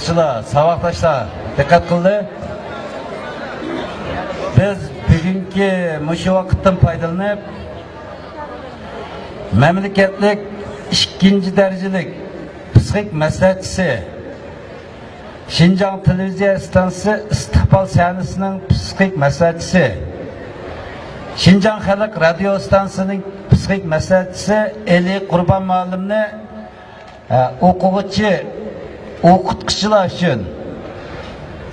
o'quvchilar, saboqdoshlar diqqat qildi. Biz bugungi mushu vaqtdan foydalanib mamlakatlik ikkinchi darajalik psixik maslahatchisi Şinjan televiziya stansiyasi istiqbol sahnasining psixik maslahatchisi Şinjan xalq radio stansiyasining psixik maslahatchisi Eli Qurbon muallimni o'qituvchilar uchun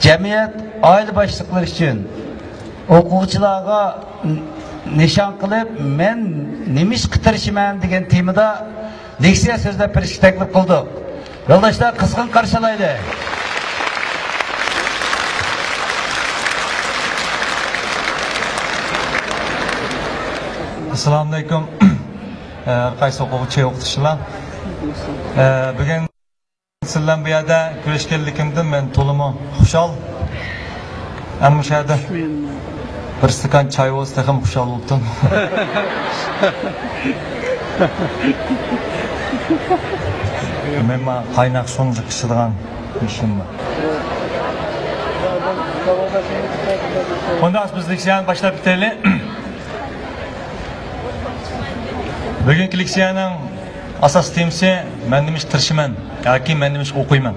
jamiyat oila boshliqlari uchun o'quvchilarga nishon qilib men nima ish qitirishman degan temada leksiya so'zlab berishga taklif qildik. Yo'ldoshlar qizg'in qarshilaydi. Assalomu alaykum. Qaysi o'quvchilar? Bugun sizlar bu yerda ko'rishganligimdan men to'liq xushal. Ammo shu yerda bir stakan choy olsa ham xushal bo'ldim. Men qaynoq so'nggi qishirgan ishim bor. Onda biz leksiyani boshlab ketaylik. Bugungi leksiyaning asas temasi men nima ish qilishiman yoki men nima ish o'qiyman.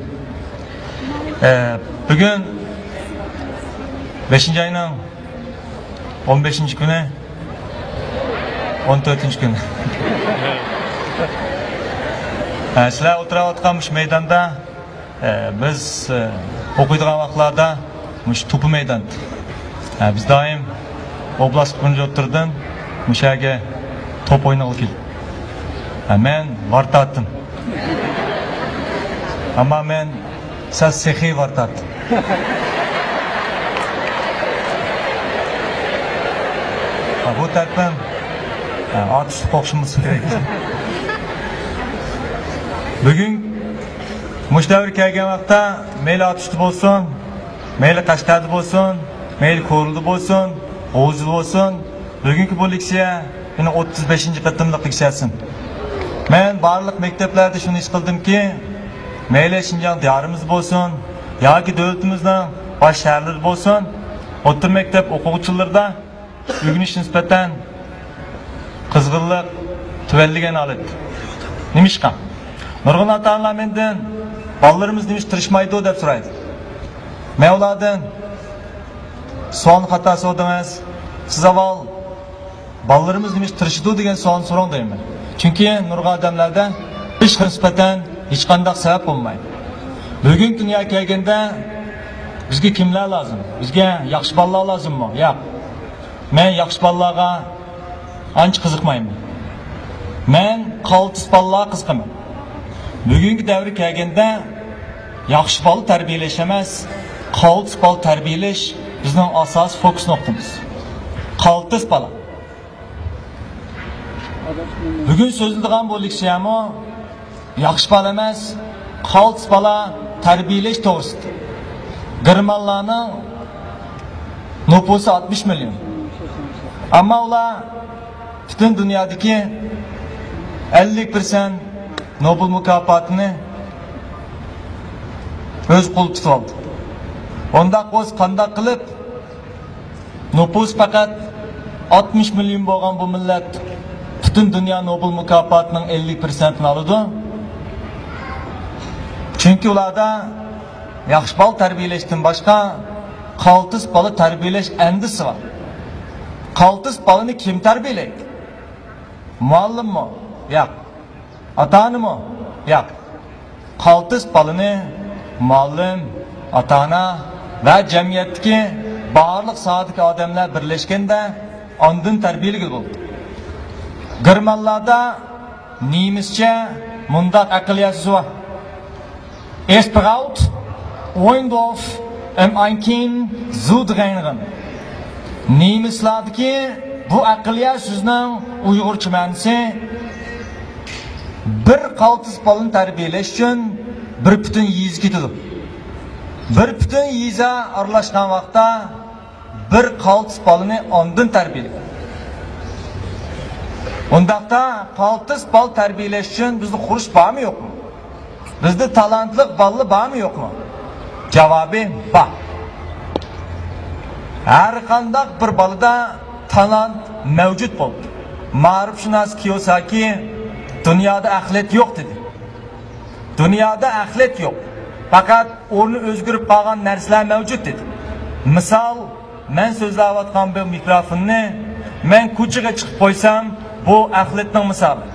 Bugun 5-oyning 15-kuni 14-kuni. Sizlar o'tirayotgan mush maydonda biz o'qiydigan vaqtlarda mush to'pi maydon. Biz doim oblast bo'yicha o'tirdim. Mush yerga top o'ynab keldim. Men vartatdim. Ama men siz sehiy vartatdim. Bu tarafdan atış qo'shimiz kerak. Bugun mushtavr kelgan vaqtda mayli atishdi bo'lsin, mayli Qashqarda bo'lsin, mayli Ko'rilda bo'lsin, G'o'zda bo'lsin, bugungi bu leksiya yana 35-qatimliq leksiyasin. Men barliq maktablarda shuni ish qildimki, mayli Şinjan diyorimiz bo'lsin, yoki davlatimizning bosh shaharlari bo'lsin, o'rta maktab o'quvchilarida o'rganish nisbatan qizg'inlik tuvalligan holat. Nimishqa? Nurg'un ota-onalar mendan bolalarimiz nima tirishmaydi deb so'raydi. Men ulardan son xatosi o'dingiz. Siz avval bolalarimiz nima tirishdi degan savol so'rang deyman. Chunki nurg'un odamlarda ish nisbatan hech qanday sabab bo'lmaydi. Bugun dunyoga kelganda bizga kimlar lozim? Bizga yaxshi bolalar lozimmi? Yo'q. Men yaxshi bolalarga ancha qiziqmayman. Men qaltis bolalarga qiziqaman. Bugungi davr kelganda yaxshi bola tarbiyalash emas, qaltis bola tarbiyalash bizning asosiy fokus nuqtamiz. Qaltis bola. Bugun so'ziladigan bu leksiyami yaxshi bola emas, qaltis bola tarbiyalash to'g'risida. Germanlarning nupusi 60 million. Ammo ular butun dunyodagi 50% Nobel mukofotini o'z qo'lida tutib oldi. Onda o'z qanday qilib nupus faqat 60 million bo'lgan bu millat butun dunyo Nobel mukofotining 50%ni oladi. Chunki ularda yaxshi bola tarbiyalashdan boshqa qaltis bola tarbiyalash andisi bor. Qaltis bolani kim tarbiyalaydi? Muallimmi? Yo'q. Ota-onami? Yo'q. Qaltis bolani muallim, ota-ona va jamiyatdagi barliq sohadagi odamlar birlashganda ondan tarbiyalagan bo'ldi. Germanlarda nemischa mundaq aqliyat bor. Es braucht Oindorf ein Kind zu drängen. Nemislardagi bu aqliyat so'zning uyg'urcha ma'nosi bir qaltis bolani tarbiyalash uchun bir butun yiz ketadi. Bir butun yiza aralashgan vaqtda bir qaltis bolani ondan tarbiyalaydi. Undaqda qaltis bol tarbiyalash uchun bizning qurish bormi yo'qmi? Bizda talantli bolalar bormi yo'qmi? Cevabı bak. Her qandaq bir balada talant mevcut bo'ldi. Ma'rifshunos Kiyosaki dunyoda axlat yo'q dedi. Dunyoda axlat yo'q. Faqat o'rni o'zgarib qolgan narsalar mavjud dedi. Misol, men so'zlayotgan bu mikrofonni men ko'chaga chiqib qo'ysam, bu axlatning misoli.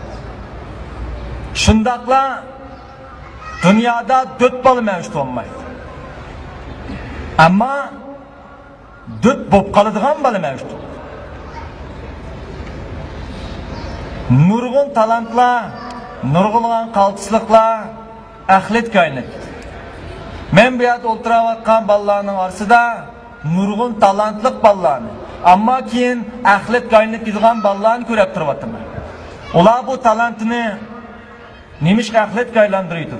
Shundaqla dunyoda 4 bola mavjud bo'lmaydi. Ammo 4 bo'lib qoladigan bola mavjud. Nurg'un talantlar, nurg'ulg'an qaltisliqlar axlat koinot. Men bu yerda o'tirayotgan bolalarning orasida nurg'un talantliq bolalarni, ammo keyin axlat koinot yuzgan bolalarni ko'rib turibman. Ular bu talantini nimishga axlatga aylantiradi.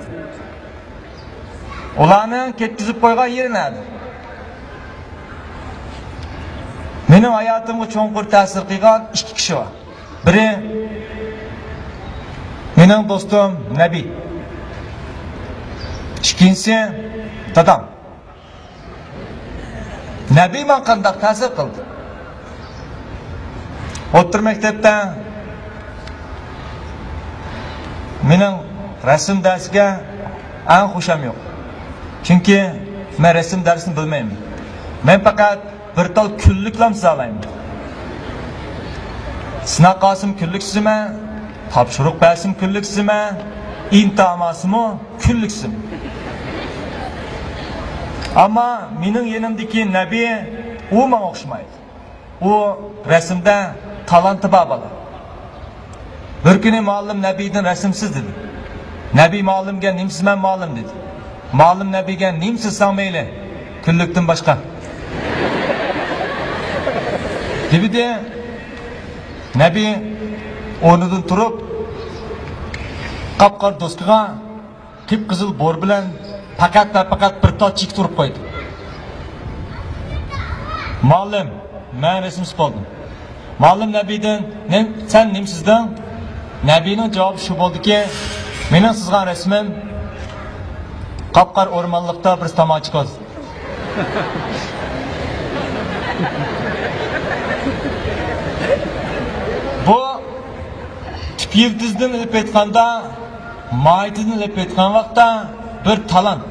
Ularni ketkizib qo'ygan yeri nada? Mening hayotimga cho'nqur ta'sir qilgan 2 kishi bor. Biri mening do'stim Nabiy. Ikkinchisi dadam. Nabiy men qanday ta'sir qildi? O'tir maktabda mening rasm darsiga eng xusham yo'q. Chunki men rasm darsini bilmayman. Men faqat bir tal kunliklam sağlayayım. Sınav qasım kunlik sizime, topshiriq bersim kunlik sizime, imtihonmasimi kunlik sizime. Ama mening yenimdeki Nabiy u menga o'xshamaydi. U rasmda talanti bor bola. Bir kuni muallim Nabiydan rasmsiz dedi. Nabiy muallimga nimsiz men muallim dedi. Muallim Nabiyga nimsiz mayli, kunlikdan boshqa. Dibide Nabiy o'rnidan turib qapqar do'stiga qip-qizil bor bilan faqat bir tochik turib qo'ydi. Muallim, men rasmsiz qoldim. Muallim Nabiydan, "Sen nimsizdan?" Nabiyning javobi shu bo'ldiki, "Mening sizgan rasmim qapqar o'rmonlikda bir tomochi qo'z." Bu tip yıldızdan ilip etganda, maydın ilip etgan vaqtda bir talant,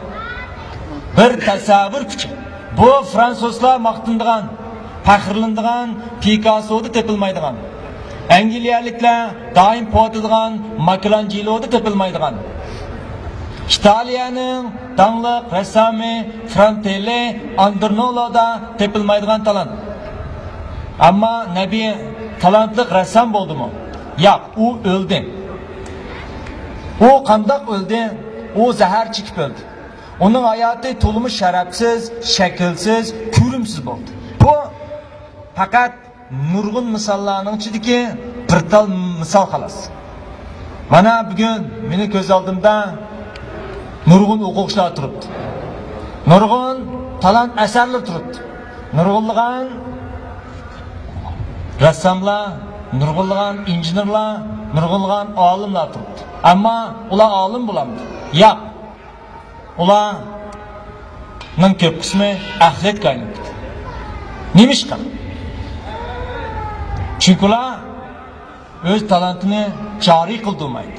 bir tasavvur kuchi. Bu Fransuzlar maqtindigan, faxrlandigan Picasso'da tepilmaydigan. Angliyaliklar doim potilgan Michelangelo'da tepilmaydigan. İtalyanın dangliq rassomi Fratelli Andornolo'da tepilmaydigan talant. Ama Nabiy talantlik ressam bo'ldi mu? Yo'q, u o'ldi. U qandoq o'ldi? U zahar chekib o'ldi. Uning hayoti to'limish sharafsiz, shaklsiz, ko'rimsiz bo'ldi. Bu faqat nurg'un misollarning ichidagi bir tal misol xolos. Mana bugun meni ko'z oldimda nurg'un o'quvchilar turibdi. Nurg'un talant asarlar turibdi. Nurg'unligan rassomlar, nurg'unligan injenerlar, nurg'unligan olimlar turibdi. Ammo ular olim bo'lamdi. Yo'q. Ularning ko'p qismi axlat koinot. Nimishqa? Chunki ular o'z talantini joriy qildirmaydi.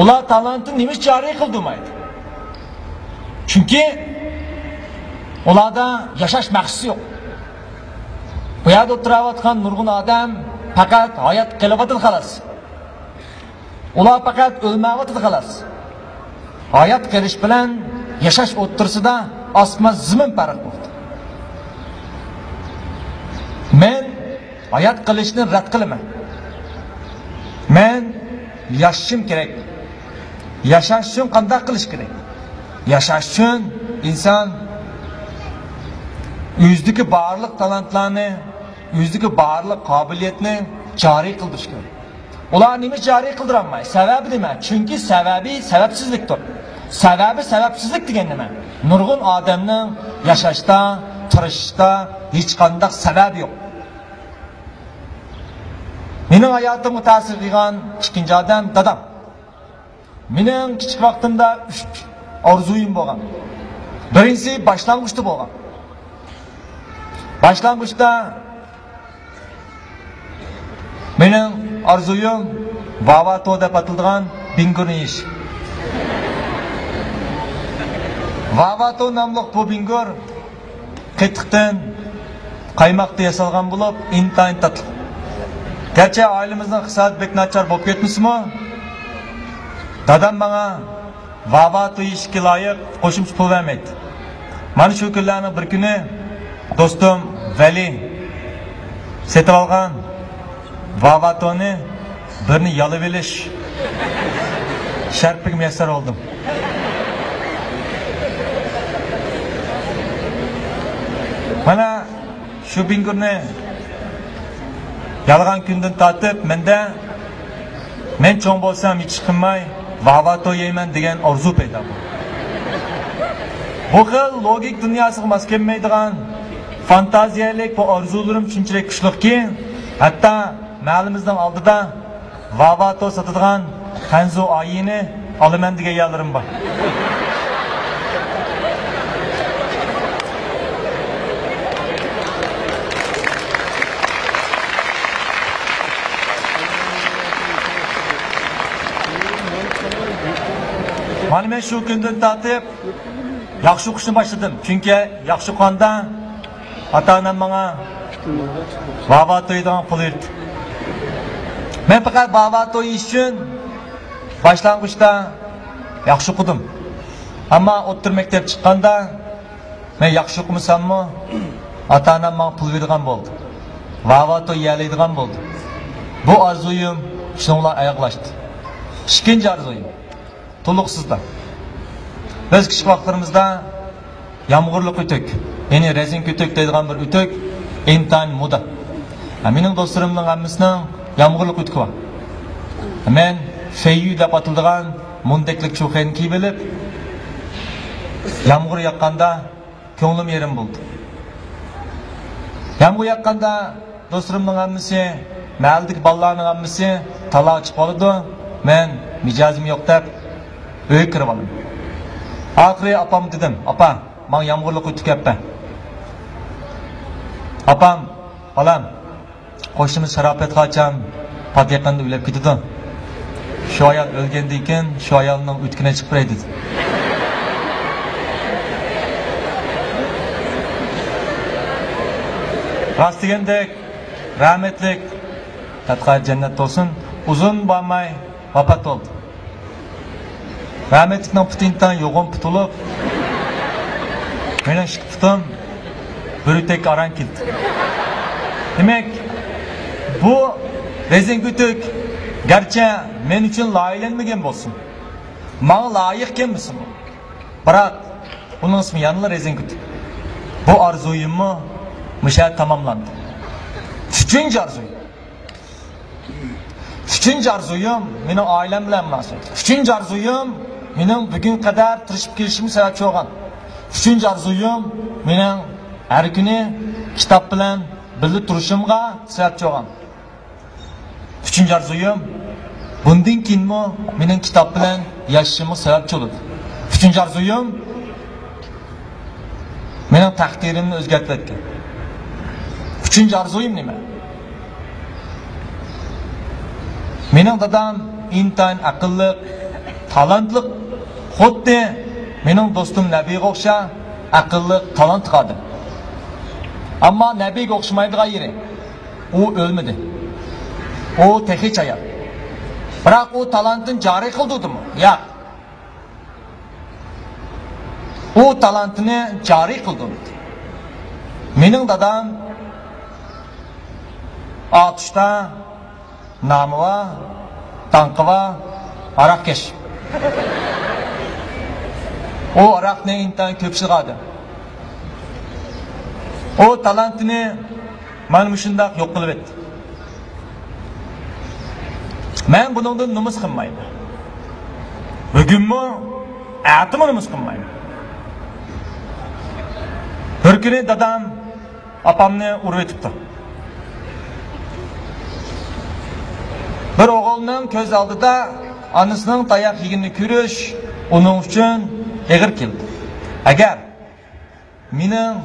Ular talantini nimish joriy qildirmaydi? Chunki ularda yashash maqsadi yo'q. Bu yerda o'tirayotgan nurg'un odam faqat hayot qilyapti xolos. Ular faqat o'lmayapti xolos. Hayot qilish bilan yashash o'rtasida osmon zimin farq bor. Men hayot qilishni rad qilaman. Men yashashim kerak. Yashash uchun qanday qilish kerak? Yashash uchun inson o'zidagi barliq talantlarni, o'zidagi barliq qobiliyatni joriy qildirish kerak. Ular nima joriy qildirolmaydi? Sababi nima? Chunki sababi sababsizlikdir. Sababi sababsizlik degan nima? Nurg'un odamning yashashda, turishda hech qanday sabab yo'q. Mening hayotimga ta'sir qilgan ikkinchi odam dadam. Mening kichik vaqtimda 3 orzuyim bo'lgan. Birincisi başlangıçta bo'lgan. Başlangıçta mening orzuyim Vavato deb atilgan bingurni yeyish. Vavato nomli bu bingur qetiqdan qaymoqda yasalgan bo'lib, intayin tatlı. Gerçi ailemizin iqtisod bek nachar bo'lib ketmismi? Dadam bana Vavato yeyishga loyiq qo'shimcha pul vermeydi. Mana shu kunlarning bir kuni do'stim Vali setib olgan Vavatoni birini yalib elish sharpiga muyassar oldim. Mana shu bingurni yalgan kundan tortib men cho'ng bo'lsam hech qilmay Vavato yeyman degan orzu paydo bo'ldi. Bu xil logik dunyosiga mos kelmaydigan fantaziyalik bu orzularim shunchalik kuchliki, hatto mahallimizning oldida Vavato sotadigan Hanzo oyini olaman degan yerlarim bor. Mana men shu kundan tortib yaxshi o'qishni boshladim. Chunki yaxshi o'qganda ota-onam menga Vavato yeydigan pul berdi. Men faqat Vavato yeyish uchun boshlang'ich yaxshi o'qidim. Ammo o'rta maktab chiqqanda men yaxshi o'qimasammi, ota-onam menga pul beradigan bo'ldi. Vavato yeyadigan bo'ldi. Bu orzuyim shuninglar oyoqlashdi. Ikkinchi orzuyim to'liqsizda. Biz kichik vaqtlarimizda yomg'irli o'tok, ya'ni rezin o'tok deydigan bir o'tok intan moda. Mening do'stlarimning hammasining yomg'irli o'toki bor. Men feyu deb atiladigan mundeklik cho'qayni kiyib olib, yomg'ir yoqqanda ko'nglim yerim bo'ldi. Yomg'ir yoqqanda do'stlarimning hammasi, mahallidagi bolalarning hammasi taloq chiqib qoldi. Men mijozim yo'q deb uyga kirib oldim. Oxiri opam dedim, "Opa, men yomg'irlik o'tib ketdi." Opam, "Balam, qo'shnimiz sharofat qachon pat yaqinda o'lib ketdi. Shu ayol o'lgandan keyin shu ayolning o'tkini chiqib berdi." dedi. Rost degandek, rahmatlik Tatqa jannat bo'lsin, uzun bo'lmay vafot oldi. Rahmetlikning putindan yo'g'on putulib, mening ikki putim bir o'tek aran keldi. Demak, bu rezin o'tok garchi men uchun loyiqlanmagan bo'lsin, menga loyiq kelmasin. Biroq uning ismi yanıla rezin o'tok. Bu orzuyimni musha tamomlandi. Uchinchi orzuyim. Üçüncü arzuyum mening oilam bilan munosabat. Üçüncü arzuyum mening bugun qadar tirishib kelishim sababchi bo'lgan. Üçüncü arzuyum mening har kuni kitob bilan birga turishimga sababchi bo'lgan. Üçüncü arzuyum bundan keyinmi mening kitob bilan yashashimga sababchi bo'ldi. Üçüncü arzuyum mening taqdirimni o'zgartirdi. Üçüncü arzuyum nima? Mening dadam intayin aqlli, talantli, xuddi mening do'stim Nabiga o'xsha aqlli, talant qildi. Ammo Nabiga o'xshamaydigan yeri, u o'lmadi. U tehiç hayot. Biroq u talantini joriy qildimi? Yo'q. U talantini joriy qildi. Mening dadam atishda Namıva, tankıva, arakkeş. O arak ne intan köpsü qadı. O talantını man müşündak yok qılıp etdi. Men bunundan numus qılmayım. Bugün mü? Atımı numus qılmayım. Bir kuni dadam apamni urib etibdi. Bir o'g'ilning ko'z oldida onasining tayoq yeganini ko'rish uning uchun eg'ir keldi. Agar mening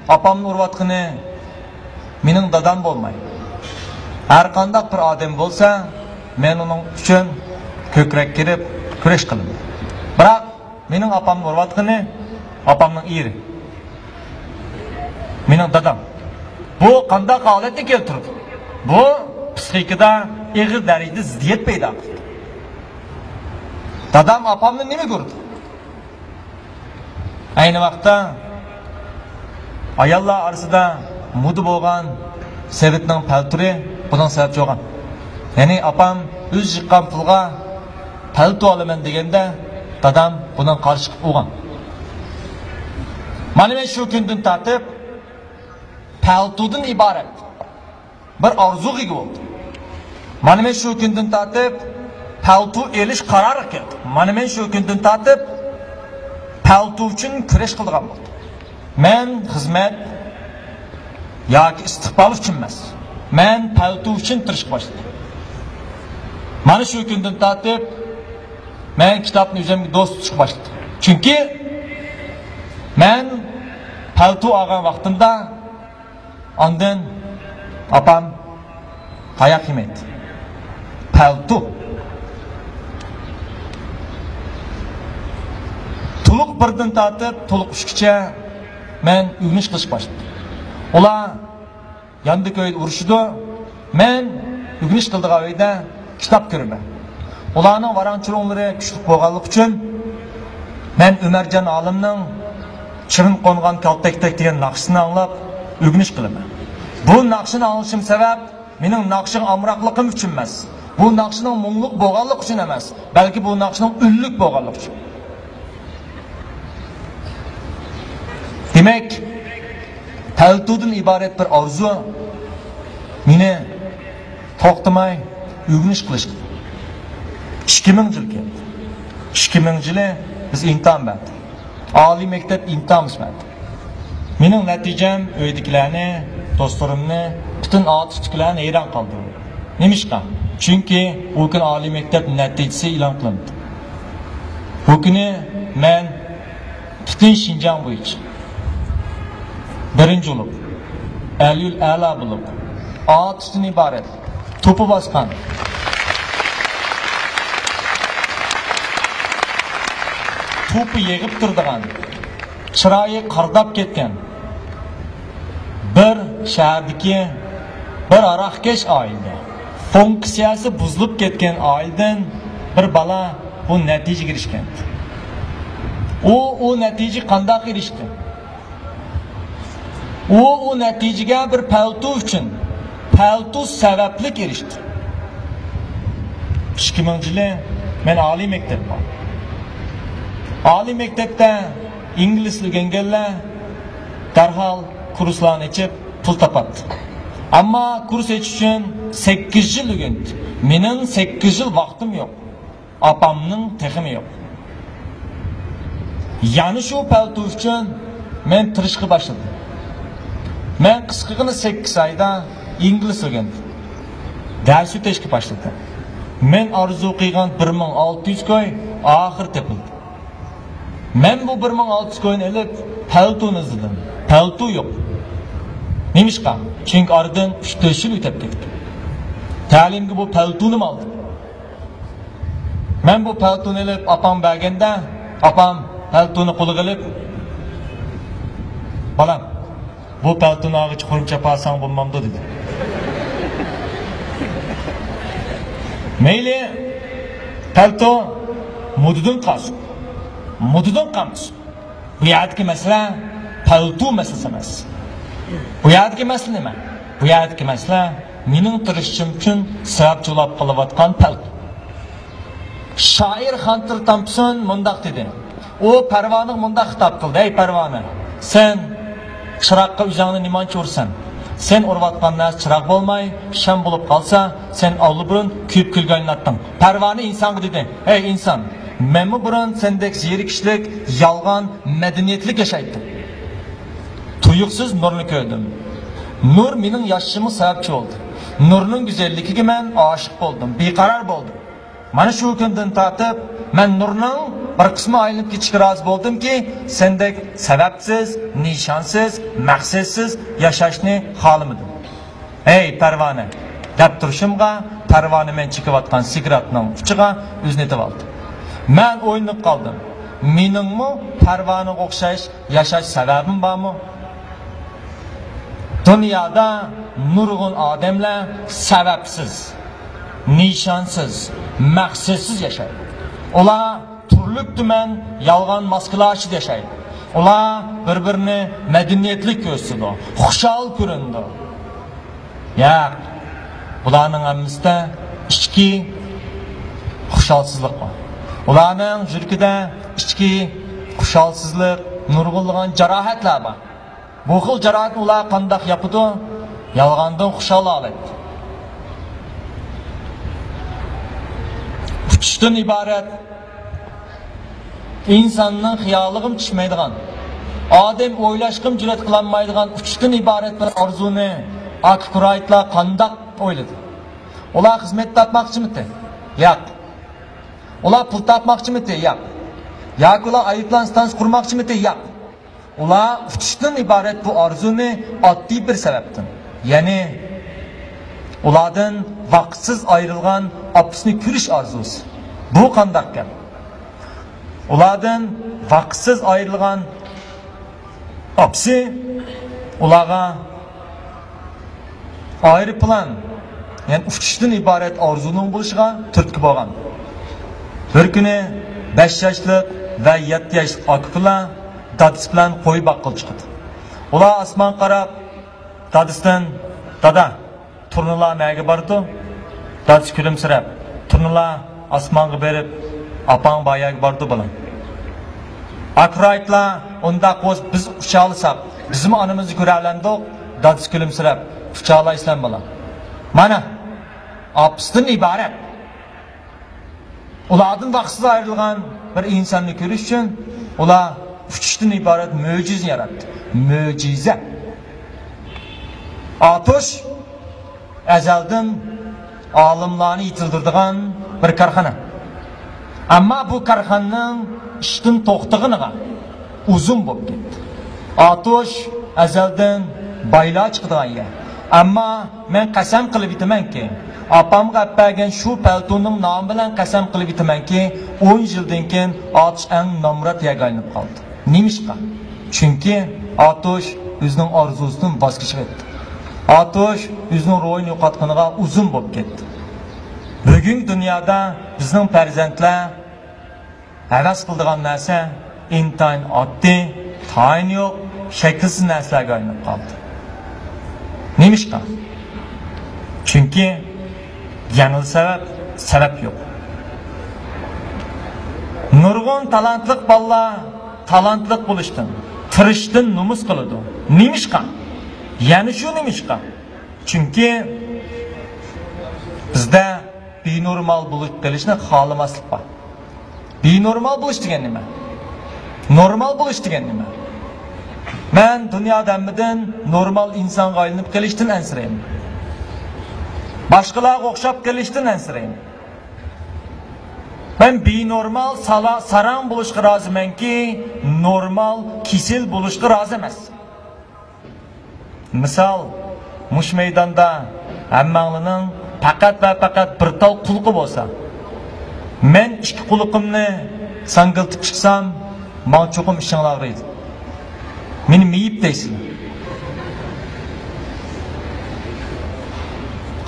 opamni urayotgani mening dadam bo'lmay. Har qanday bir odam bo'lsa, men uning uchun ko'krak kirib kurash qilaman. Biroq mening opamni urayotgani opamning eri. Mening dadam. Bu qanday holatga keltirdi? Bu psixikada ig'ir darajada ziddiyat paydo qildi. Dadam opamni nima ko'rdi? Ayni vaqtda ayollar orasida mudi bo'lgan Sevitning palturi bundan sabab bo'lgan. Ya'ni opam o'z yiqqan pulga palto olaman deganda dadam bundan qarshi chiqib olgan. Mana men shu kundan tortib paltodan iborat bir orzuga ega bo'ldim. Mana men shu kundan tortib palto elish qarori keldi. Mana men shu kundan tortib palto uchun kurash qilgan bo'ldim. Men xizmat yoki istiqbol uchun emas. Men palto uchun tirishib boshladim. Mana shu kundan tortib men kitobni o'zimga do'st tutishga boshladim. Chunki men palto olgan vaqtimda ondan opam hayot yemaydi. Palto to'liq birdan tortib to'liq uchgacha men uyg'onish qilishga boshladim. Ular yandı köyde uruşdu. Men uyg'onish qildigan oyda kitob ko'raman. Ularning varanchironlari kuchli bo'lganligi uchun men Umarjon olimning chirin qo'ngan kaltakdak degan naqshini anglab uyg'onish qilaman. Bu naqshini anglashim sabab mening naqshim amroqligim uchun emas. Bu naqshining mungluq bo'lganligi uchun emas, balki bu naqshining ullik bo'lganligi uchun. Demek paltodan iborat bir orzu meni to'xtamay uyg'onish qilishdi. 2000 yil keldi. 2000 yili biz imtihon berdik. Oliy maktab imtihonimiz berdik. Mening natijam uydagilarni, do'stlarimni, butun otichkilarni hayron qoldirdi. Nimishqa? Chunki u kun oliy maktab natijasi e'lon qilindi. Bu kuni men butun Shinjang bo'yicha birinchi bo'lib, Aliyul A'la bo'lib, otishdan iborat to'pi bosgan to'pi yig'ib turdigan, chiroyi qardab ketgan bir shahardagi bir aroqkesh oila, funksiyasi buzilib ketgan oiladan bir bola bu natijaga erishgan. U natija qanday erishdi? U natijaga bir palto uchun, palto sababli erishdi. 2000-yili men oliy maktabda. Oliy maktabda ingliz o'rganganlar darhol kurslarni ichib pul topadi. Ammo kurs ichish uchun 8 yil o'rgandi. Mening 8 yil vaqtim yo'q. Opamning texmi yo'q. Yani shu palto uchun men tirishga boshladim. Men qisqagina 8 oyda ingliz o'rgandim. Dars o'tishga boshladim. Men orzu qilgan 1600 koy oxir tepildi. Men bu 1600 koyni olib paltoni izladim. Palto yo'q. Nimishqa? Chunki oradan 3-4 yil o'tib ketdi. Ta'limga bu paltoni oldim. Men bu paltoni olib opam berganda, opam paltoni qo'liga olib, "Balam, bu paltoni og'ich qo'yib chapasang bo'lmamdi" dedi. Mayli, palto mudidan qolsin. Mudidan qolsin. Bu yerdagi masala palto masalasi emas. Bu yerdagi masala nima? Bu yerdagi masala mening tirishishim uchun sababchi bo'lib qolayotgan palto. Shoir Hunter Thompson mundaq dedi. O Parvonning mundaq xitob qildi. "Ey Parvona, sen chiroqqa o'zingni nimancha ursan? Sen urayotgan narsa chiroq bo'lmay, sham bo'lib qolsa, sen avli burun kuyib kulganlatding." Parvona insonga dedi: "Ey inson, men burun sendek zerikishlik, yolg'on, madaniyatlik yashaydim. Tuyuqsiz nurni ko'rdim. Nur mening yashashimga sababchi bo'ldi. Nurning go'zalligiga men oshiq bo'ldim, beqaror bo'ldim. Mana shu kundan tortib men nurning bir qismi aylanib ketishga rozi bo'ldimki, sendek sababsiz, nishonsiz, maqsadsiz yashashni xohlamadim. Ey Parvona, deb turishimga Parvona men chekayotgan sigaretning uchiga o'zini etib oldi. Men o'ylanib qoldim. Meningmi Parvonaga o'xshash yashash sababim bormi? Dunyoda nurg'un odamlar sababsiz, nishonsiz, maqsadsiz yashaydi. Ular turli tuman yolg'on maskalar ichida yashaydi. Ular bir-birini madaniyatli ko'rsatdi, xushal ko'rindi. Yo'q, bularning hammasida ichki xushalsizlik bor. Ularning yuragida ichki xushalsizlik, nurg'unlagan jarohatlar bor. Bu xil jarohat ular qanday yapidi? Yolg'ondan xushal oladi. Uçuşdan ibaret insonning xiyoliga tushmaydigan, odam o'ylashga jur'at qilolmaydigan uçuşdan ibaret bir orzuni akkuraytlar qanday o'yladi? Ular xizmat topmoqchimidi? Yo'q. Ular pul topmoqchimidi? Yo'q. Yoki ular aeroplan stansiyasi qurmoqchimidi? Yo'q. Ular uçuşdan ibaret bu orzuni oddiy bir sababdan, ya'ni ulardan vaqtsiz ayrılgan opasini ko'rish orzusi. Bu qanday gap? Ulardan vaqtsiz ayrılgan opasi ularga aeroplan, ya'ni uçuşdan ibaret orzuning bo'lishiga turtki bo'lgan. Bir kuni 5 yoshlik va 7 yoshlik akalar dadisi bilan qo'y boqqil chiqdi. Ular osmon qarab dadisidan, "Dada, turnalar nega bordi?" Dadisi kulimsirab, "Turnalar osmonga berib, opang boyaga bordi bilan." Akraytlar unda qo'z biz ucha olsak, bizim onamizni ko'ralandik. Dadisi kulimsirab, "Ucha olaysan bilan." Mana opasdan iborat. Ulardan vaqtsiz ayrilgan bir insonni ko'rish uchun ular uçuşdan ibaret mo'jiza yaratdi. Mo'jiza. Atosh azaldan olimlarni yitildirdigan bir korxona. Ammo bu korxonaning ishdan to'xtag'iniga uzun bo'lib ketdi. Atosh azaldan baylar chiqdigan yer. Ammo men qasam qilib aytamanki, opamga bergan shu paltoning nomi bilan qasam qilib aytamanki, 10 yildan keyin Atosh eng nomrod yerga aylanib qoldi. Nimishqa? Chunki Atosh o'zining orzusidan voz kechib ketdi. Atosh o'zining ro'yini yo'qotganiga uzun bo'lib ketdi. Bugun dunyoda bizning farzandlar havas qiladigan narsa intayin oddiy, tayin yo'q, shaklsiz narsalarga aylanib qoldi. Nimishqa? Chunki yangi sabab yo'q. Nurg'un talantli bolalar talantli bo'lishdan, tirishdan numus qiladi. Nimishqa? Ya'ni shu nimishqa? Chunki bizda benormal bo'lib qolishni xohlamaslik bor. Benormal bo'lish degan nima? Normal bo'lish degan nima? Men dunyoda hammadan normal insonga aylanib qolishdan ansirayman. Boshqalarga o'xshab qolishdan ansirayman. Ben benormal sarang bo'lishga rozimanki, normal kisel bo'lishga rozi emas. Misol, mush maydonda hammanglarning faqat va faqat bir tal qulqi bo'lsa, men ikki qulqimni sangiltib chiqsam, men cho'qim ishinglar og'riydi. Meni miyib deysiz.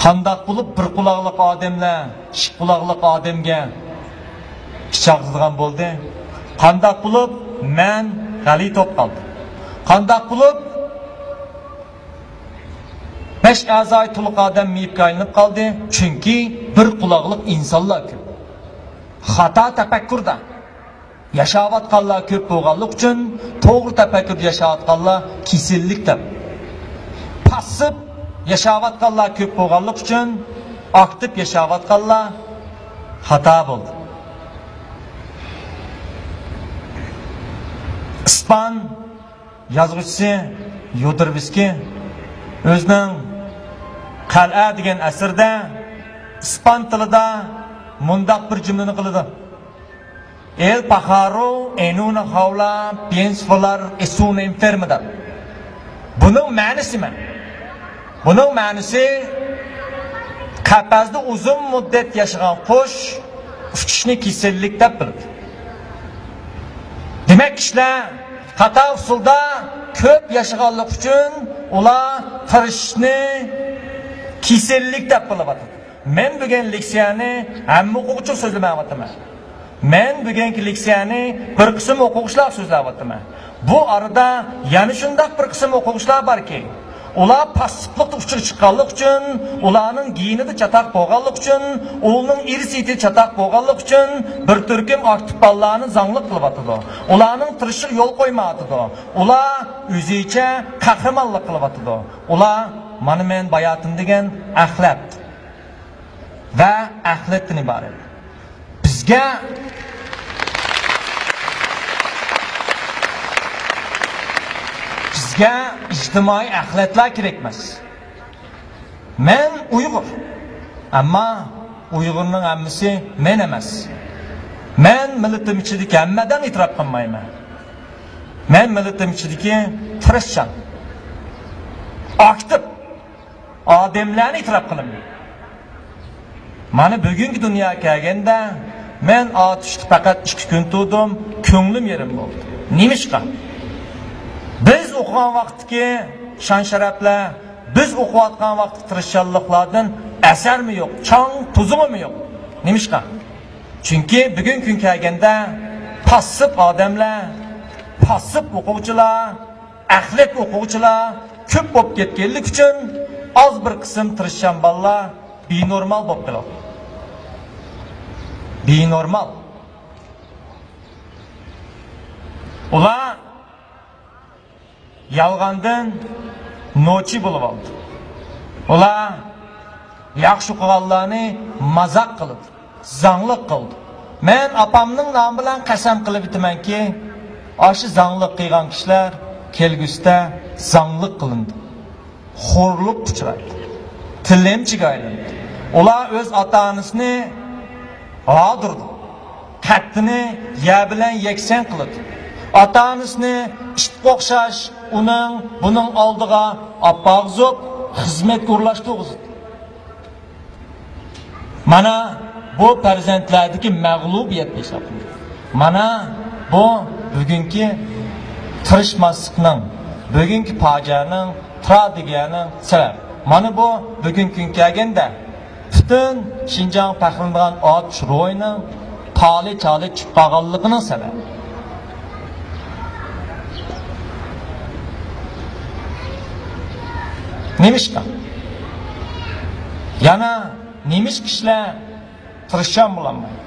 Qandaq bo'lib bir quloqliq odamlar, ikki quloqliq odamga pichoqlaydigan bo'ldi. Qandaq bo'lib men g'ali top qoldim. Qandaq bo'lib 5 a'zoy to'liq odam miyibga aylanib qoldi. Chunki bir quloqliq insonlar ko'p. Xato tafakkurda yashayotganlar ko'p bo'lganlik uchun to'g'ri tafakkur yashayotganlar kasallik deb. Passiv yashayotganlar ko'p bo'lganlik uchun aktiv yashayotganlar xato bo'ldi. İspan yazgıçısı Yodorviskiy o'zining Qal'a degan asarda ispan tilida mundaq bir jumlani qiladi. El pájaro en una jaula piensa volar es una enfermedad. Bunun ma'nosi nima? Bunun ma'nosi qafasda uzun muddat yashagan qush uchishni kasallik deb biladi. Demak, kishilar xato usulda ko'p yashaganlik uchun ular tirishishni kasallik deb biladi. Men bugun leksiyani hamma o'quvchi so'zlamayapman. Men bugungi leksiyani bir qism o'quvchilar so'zlayapman. Bu arada yana shunday bir qism o'quvchilar borki, ular passivlikda uchib chiqqanlik uchun, ularning giyinida chatoq bo'lganlik uchun, ularning irsiti chatoq bo'lganlik uchun bir turkum aktiv ballarni zanglik qilyapti. Ularning tirishib yo'l qo'ymayapti. Ular o'zicha qahramonlik qilyapti. Ular mana men bayotim degan axlat va axlatdan iborat. Bizga ijtimoiy axlatlar kerak emas. Men Uyg'ur. Ammo Uyg'urning hammasi men emas. Men millatim ichidagi hammadan e'tirof qilmayman. Men millatim ichidagi tirishchan, aktiv odamlarni e'tirof qilaman. Mana bugungi dunyoga kelganda men otishda faqat 2 kun turdim, ko'nglim yerim bo'ldi. Nimishqa? Biz o'qigan vaqtdagi shon sharaflar, biz o'qiyotgan vaqt tirishchanliklardan asarmi yo'q, chang tuzumi yo'q. Nimishqa? Chunki bugun kun kelganda passiv odamlar, passiv o'quvchilar, axlat o'quvchilar ko'p bo'lib ketganlik uchun oz bir qism tirishchan bolalar benormal bo'lib qoladi. Benormal. Ular yalğandan nochi bo'lib oldi. Ular yaxshi qilganlarni mazaq qildi, zanglik qildi. Men opamning nomi bilan qasam qilib aytamanki, o'sha zanglik qilgan kishilar kelgusida zanglik qilindi. Xo'rlik uchraydi. Tilemchiga aylandi. Ular o'z ota-onasini g'odirdi. Qattini ya bilan yaksan qildi. Ota-onasini ishga o'xshash buning oldiga opog'zob xizmat ko'rlashtirdi. Mana bu farzandlardagi mag'lubiyat hisoblanadi. Mana bu bugungi tirishmaslikning, bugungi fojianing, tragediyaning sababi. Mana bu bugungi kun kelganda butun Xinjiang faxrlangan ot ro'yining tali-tali chiqib qolganligining sababi. Nimishqa? Yana nimish kishilar tirishchan bo'lanmaydi.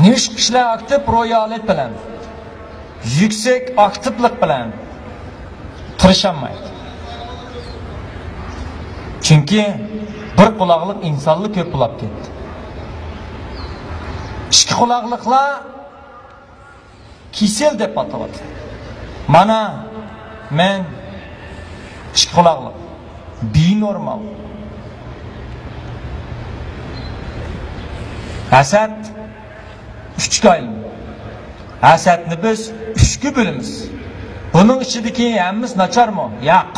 Nimish kishilar aktiv ro'yolat bilan, yuksak aktivlik bilan tirishamaydi. Chunki bir quloqliq insonlik ko'p bo'lib ketdi. Ikki quloqliqlar kisel deb ataladi. Mana men ikki quloqliq benormal. Asad 3 aylan. Asadni biz 3 ga bo'lamiz. Buning ichidagi hammasi nacharmi? Yo'q.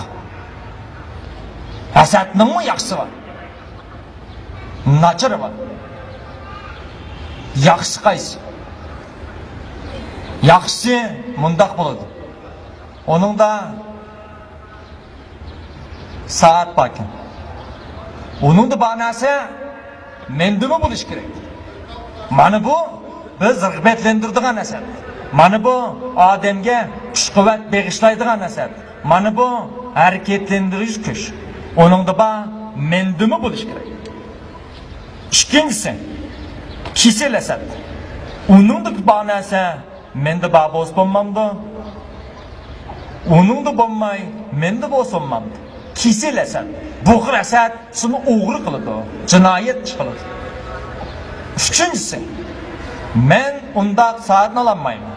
Asadning yaxshisi bor. Nachari bor. Yaxshisi qaysi? Yaxshisi mundaq bo'ladi. Oningda saat bor ekan. Oningda banasi mendimi bo'lish kerak. Mana bu biz rag'batlantiradigan narsa. Mana bu odamga kuch-quvvat bag'ishlaydigan narsa. Mana bu harakatlantirish kuch. Oningda bor mendimi bo'lish kerak. Ikkinchisi kisel asad. Oningda bor narsa menda bor bo'lmamdi. Oningda bo'lmay menda bo'lmamdi. Kisel asad. Bu asad shuni o'g'ri qiladi, jinoyat qiladi. Üçüncüsü, men unda saatini alanmayman.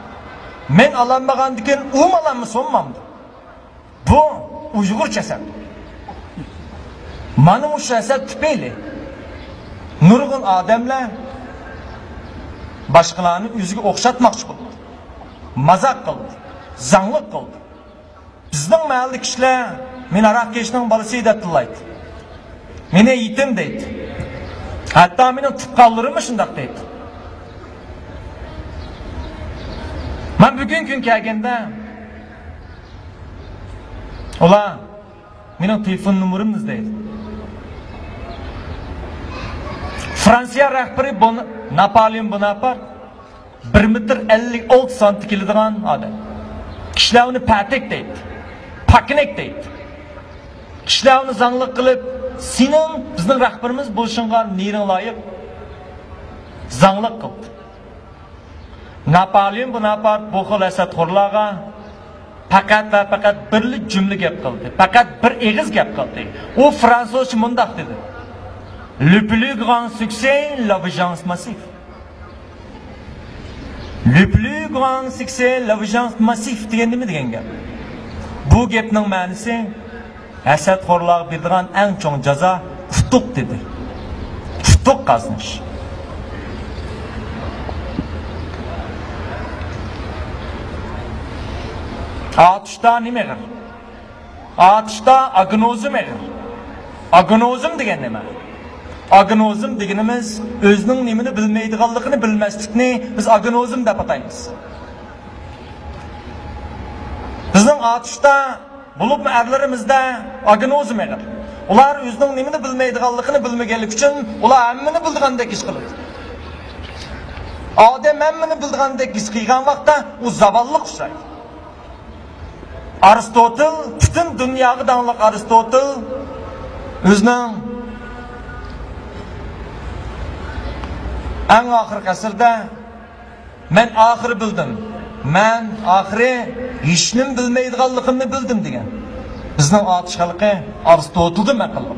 Men alanmagandan keyin alanmı sonmamdı. Bu Uyg'urcha asad. Mana bu asad tüpeyli. Nurg'un odamlar boshqalarni o'ziga o'xshatmoqchi bo'ldi. Mazaq qildi, zanglik qildi. Bizning mahalliy kishilar men aroq kechning bolasi deb tillaydi. Meni yetim deydi. Hatto mening tuqqanlarim shunday deydi. Men bugun kun kelganda ular mening telefon nomerimni izlaydi. Fransiya rahbari Napoleon Bonaparte 1,56 m keladigan odam. Kishilar uni patek deydi. Paknek deydi. Kishilar uni zanglik qilib, sening bizning rahbarimiz bo'lishingga nering loyiq zanglik qildi. Napoleon Bonaparte bu xil asadxo'rlarga faqat birlik jumla gap qildi. Faqat bir eg'iz gap qildi. U fransuzcha mundaq dedi. Le plus grand succès, la vengeance massive. Le plus grand succès, la vengeance massive degan nima degan gap? Bu gapning ma'nosi asadxo'rlarga beradigan eng chong jazo futuq dedi. Futuq qaznish. Atışda nima qil? Atışda agnozim qil. Agnozim degan nima? Agnozim deganimiz o'zining nimani bilmaydiganligini bilmaslikni biz agnozim deb ataymiz. Bizning atışda bulup erlerimizde agnozim qil. Ular o'zining nimani bilmaydiganligini bilmaganlik uchun ular hammani bildigandek ish qiladi. Odam hammani bildigandek ish qilgan vaqtda u zavalliq uchraydi. Aristotel, bütün dünyaya danlıq Aristotel özünün en ahir asırda men ahir bildim. Men ahiri hiçnin bilmeydiganligimni bildim degan. Bizning atışqalıqı Aristotel'da maqalliq.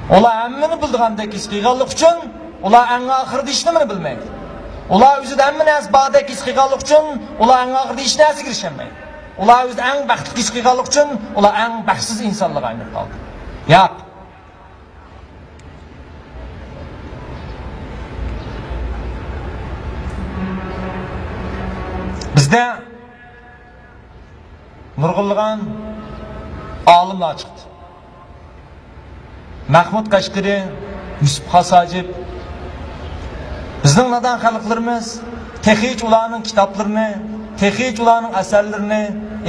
Ular hammani bildigandek ish qilganlik uchun ular en ahirda hech nimani bilmaydi. Ular o'zida hammani azbadek ish qilganlik uchun ular en ahirda hech narsaga erishmaydi. Ular o'z eng baxtli ish qilganlik uchun ular eng baxtsiz insonlarga aylanib qoldi. Yo'q. Bizda nurg'ulg'an olimlar chiqdi. Mahmud Qashqari, Yusuf Hasajib. Bizning nadan xalqlarimiz texnik ularning kitoblarini texnik ularning asarlarini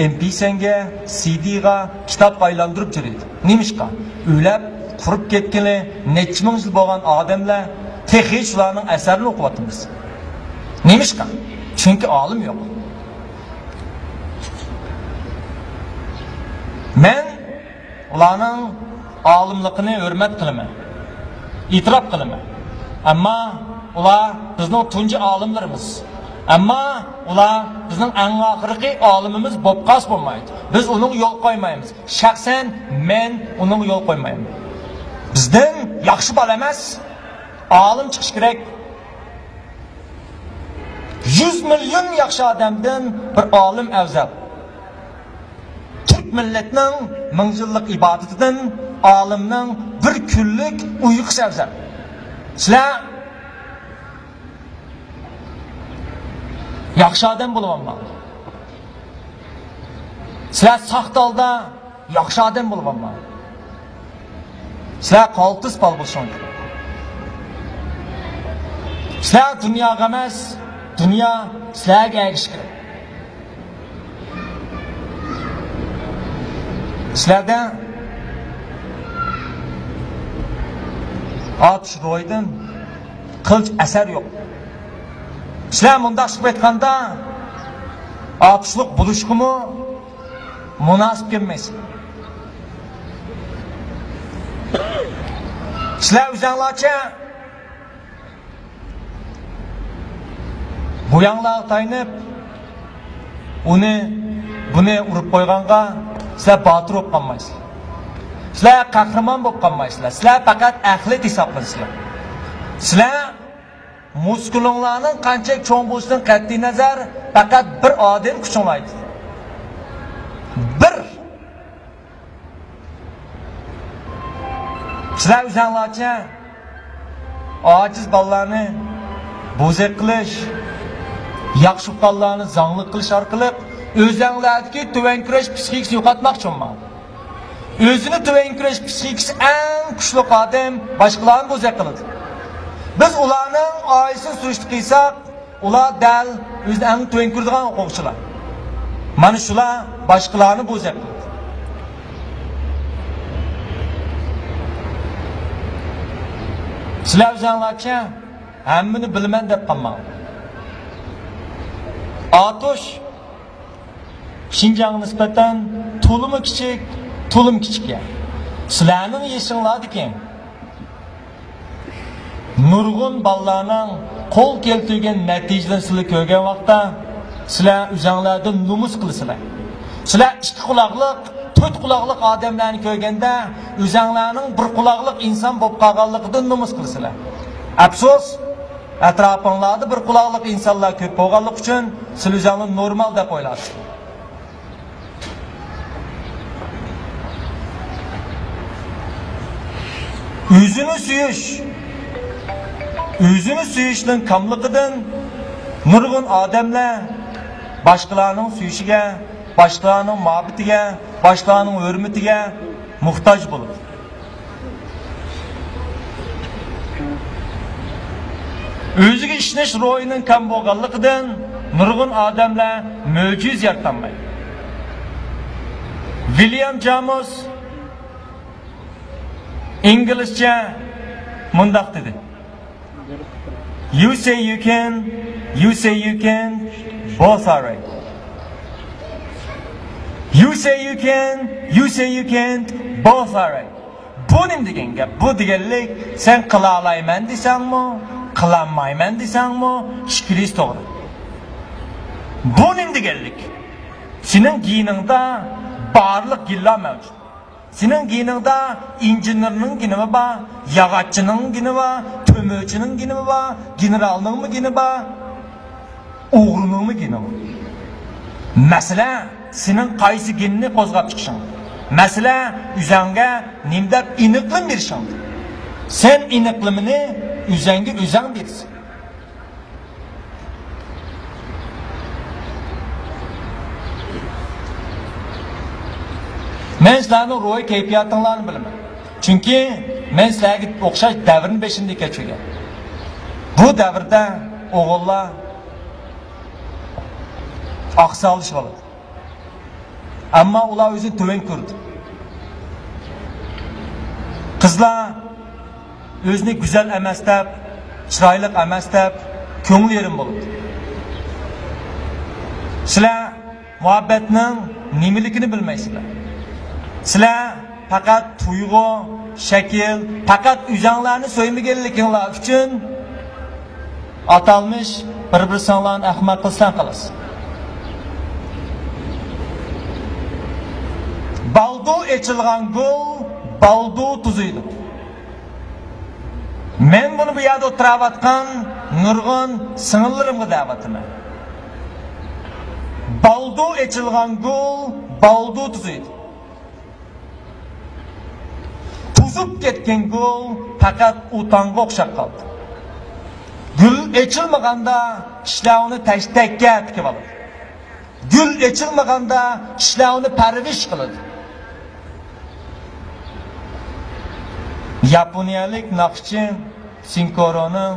MP3'ga, CD'ga, kitap aylandırıp жүреді. Nemişqa? Öylep, kurup ketkili, neçə min yıl bo'lgan odamlar texnik ularning asarini o'qiyapmiz. Nemişqa? Çünkü alim yok. Men ularning alimligini hurmat qilaman. İtiraf qilaman. Ammo ular bizning tunji alimlarimiz. Amma ular bizning eng oxirgi olimimiz bo'pqas bo'lmaydi. Biz uning yo'l qo'ymaymiz. Shaxsan men uning yo'l qo'ymayman. Bizdan yaxshi bola emas, olim chiqish kerak. 100 milyon yaxshi odamdan bir olim afzal. Türk milletining 1000 yillik ibodatidan olimning bir kunlik uyqusi afzal. Sizlar yaxshi odam bo'laman. Sizlar saqtalda yaxshi odam bo'laman. Sizlar qaltis pal bo'lsin. Sizlar dunyoga emas, dunyo sizlarga egish kerak. Sizlarda ot ro'ydan qilch asar yo'q. Sizlar mundaq chiqib aytganda otishliq bo'lishqimi munosib kelmaysiz. Sizlar o'zinglarcha bu yanlar taynib buni urib qo'yganga sizlar botir bo'lib qolmaysizlar. Sizlar qahramon bo'lib qolmaysizlar. Sizlar faqat ahli hisoblansizlar. Sizlar muskulinglarning qancha cho'ng bo'lishidan qat'iy nazar faqat bir odam kuchinglaydi. Bir. Sizlar o'zinglarcha ojiz bolalarni bo'zak qilish, yaxshi qilganlarni zangli qilish orqali o'zinglardagi tuvan kurash psixikasini yo'qotmoqchiman. O'zini tuvan kurash psixikasi eng kuchli odam boshqalarni bo'zak qiladi. Biz ularning oilasini surishti qilsak, ular dal o'zini eng tuvan ko'radigan o'quvchilar. Mana shular boshqalarni bo'zak qiladi. Sizlar o'zinglarcha hammani bilaman deb qolmang. Atosh Şinjanga nisbatan to'limi kichik, to'lim kichik. Sizlarning yeshinglardikan nurg'un bolalarning qo'l keltirgan natijalarini sizlar ko'rgan vaqtda sizlar o'zinglarda numus qilasizlar. Sizlar ikki quloqliq, to'rt quloqliq odamlarni ko'rganda o'zinglarning bir quloqliq inson bo'lib qolganligidan numus qilasizlar. Afsus, atrofingizda bir quloqliq insonlar ko'p bo'lganligi uchun siz o'zingizni normal deb o'ylaysiz. O'zini suyishning kamligidan nurg'un odamlar boshqalarning suyishiga, boshqalarning muhabbatiga, boshqalarning hurmatiga muhtoj bo'ladi. O'ziga ishonish ro'yining kam bo'lganligidan nurg'un odamlar mo'jiz yaratolmaydi. William James İngilizce mundaq dedi. You say you can, both are right. You say you can't, both are right. Bu nim degan gap? Bu deganlik sen qila olayman desangmi, qilolmayman desangmi, fikringiz to'g'ri. Bu nim deganlik? Sening giyiningda barliq gillar mavjud. Senin giyiningda injenerning giyini var, yağatçının giyini var, tömöçünün giyini var, generalning mi giyini var, o'g'rining mi giyini var. Mesela senin qaysi giyinini qo'zg'ab chiqishing. Mesela o'zingga nimdab iniqlim berishing. Sen iniqlimini o'zingga o'zing bersin. Men sizlarning ro'y kayfiyatinglarni bilaman. Chunki men sizlarga o'xshash davrning beshinda kechirgan. Bu davrda o'g'illar oqsolish bo'ladi. Ammo ular o'zini to'ven ko'rdi. Qizlar o'zini go'zal emas deb, chiroyli emas deb ko'ngil yerim bo'ladi. Sizlar muhabbatning nimaligini bilmaysizlar. Sizlar faqat tuyg'u, shakl, faqat o'zinglarni so'ymaganliginglar uchun atalmış bir sonlarni ahmoq qilsan qilasiz. Baldu echilgan gul, baldu tuzuydi. Men buni bu yerda o'tirayotgan nurg'un singillarimga da'vatiman. Baldu echilgan gul, baldu tuzuydi. Tuzib ketgan gul faqat o'tonga o'xshab qoldi. Gul echilmaganda ishlarni tashtakka tikib oladi. Gul echilmaganda ishlarni parvish qiladi. Yaponiyalik naqshchi Sinkoroning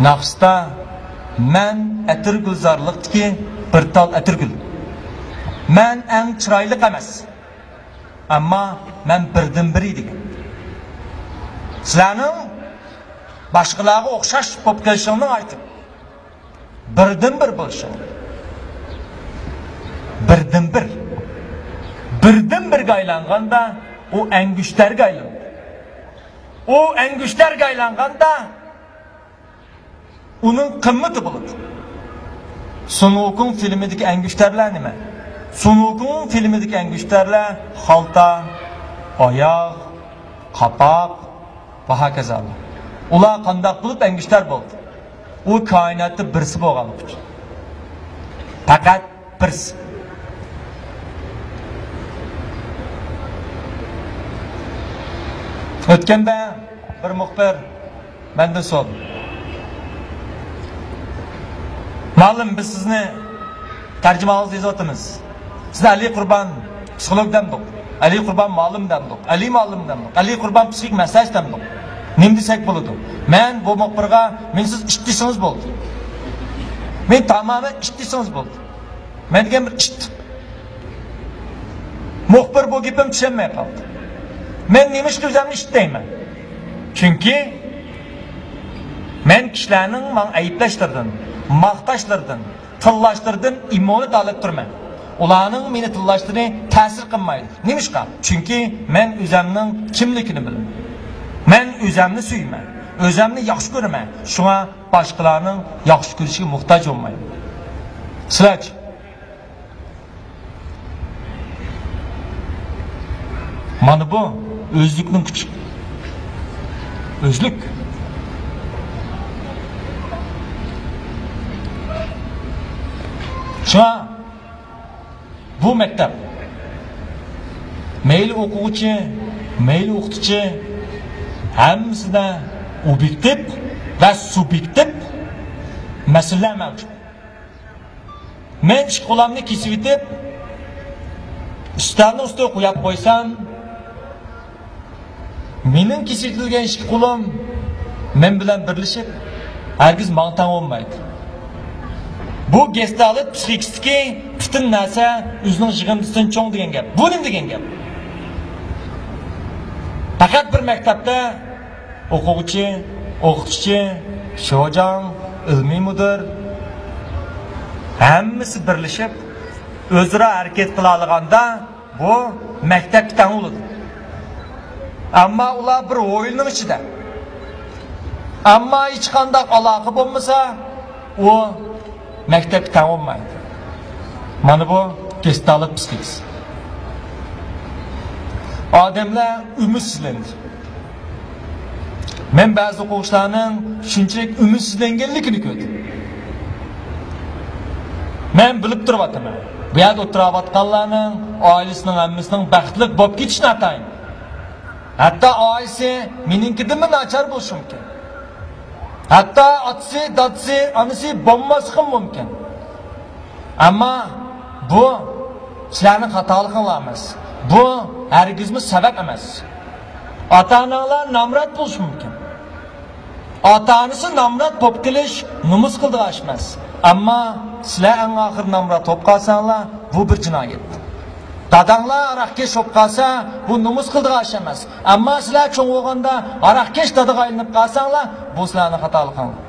naqshda men atirgulzorlikdagi bir tal atirgul. Men eng chiroyli emas. Ammo men birdan biri degan. Sizlarning boshqalarga o'xshash bo'lib kelishingni aytib, birdan bir bo'lishing. Birdan birga aylanganda o engüşlerga aylanadi. O engüşlerga aylanganda uning qimmati bo'ladi. Sunukun filmidagi engüşlerlar nima? Sunukun filmidagi engüşlerlar xalta, oyoq, qapoq va hokazo. Ular qanday qilib engüşler bo'ldi? U koinotda birsi bo'lgan uchun. Faqat birsi. O'tganda bir muxbir mendan so'radi. Ma'lum biz sizni tarjimoningizda yozyapmiz. Siz Ali Qurbon psixolog demdik. Ali Qurbon ma'lum demdik. Ali ma'lum demdik. Ali Qurbon psixik masaj demdik. Nim desak bo'ladi? Men bu muxbirga men siz ish desangiz bo'ldi. Men tamamen ish desangiz bo'ldi. Men degan bir ish. Muxbir bu gapim tushunmay qoldi. Men nima ish qilsam ish deyman. Chunki men kishilarning men ayblashlardan, maqtashlardan, tillashlardan immonat olib turman. Ularning meni tillashlari ta'sir qilmaydi. Nima ishqa? Chunki men o'zimning kimligini bilaman. Men o'zimni suyman, o'zimni yaxshi ko'raman. Shunga boshqalarning yaxshi ko'rishiga muhtoj bo'lmayman. Sizlarchi? Mana bu o'zlikning kuchi. O'zlik. Shunga bu maktab mayli o'quvchi, mayli o'qituvchi hammasida obyektiv va subyektiv masalalar mavjud. Men ish qo'limni kesib etib, ustalni ustiga qo'yib qo'ysam, mening kesib etilgan ish qo'lim men bilan birlashib, hargiz maqtan olmaydi. Bu gestalit psixikistiki butun narsa o'zining yig'indisidan cho'ng degan gap. Bu nima degan gap? Faqat bir maktabda o'quvchi, o'qituvchi, sho'jon, ilmiy mudir hammasi birlashib o'zaro harakat qila olganda bu maktabdan bo'ladi. Ammo ular bir o'yinning ichida. Ammo hech qanday aloqa bo'lmasa, u maktabdan olmaydi. Mana bu gestalit psixikasi. Odamlar umidsizlandi. Men ba'zi o'quvchilarning shunchalik umidsizlanganligini ko'rdim. Men bilib turibman. Bu yerda o'tirayotganlarning oilasining hammasining baxtli bo'lib ketishini atayin. Hatto oilasi meninkidan nachar bo'lishi mumkin. Hatto otasi, dadasi, onasi bo'lmasi ham mumkin. Ammo bu sizlarning xatolig'ingiz emas. Bu hargizmi sabab emas. Ota-onalar nomrod bo'lishi mumkin. Ota-onasi nomrod bo'lib kelish numus qildigash emas. Ammo sizlar eng oxir nomrod bo'lib qolsanglar, bu bir jinoyat. Dadanglar aroqkesh bo'lib qolsa, bu numus qildigash emas. Ammo sizlar cho'ng bo'lganda aroqkesh dadaga aylanib qolsanglar, bu sizlarning xatolig'ingiz.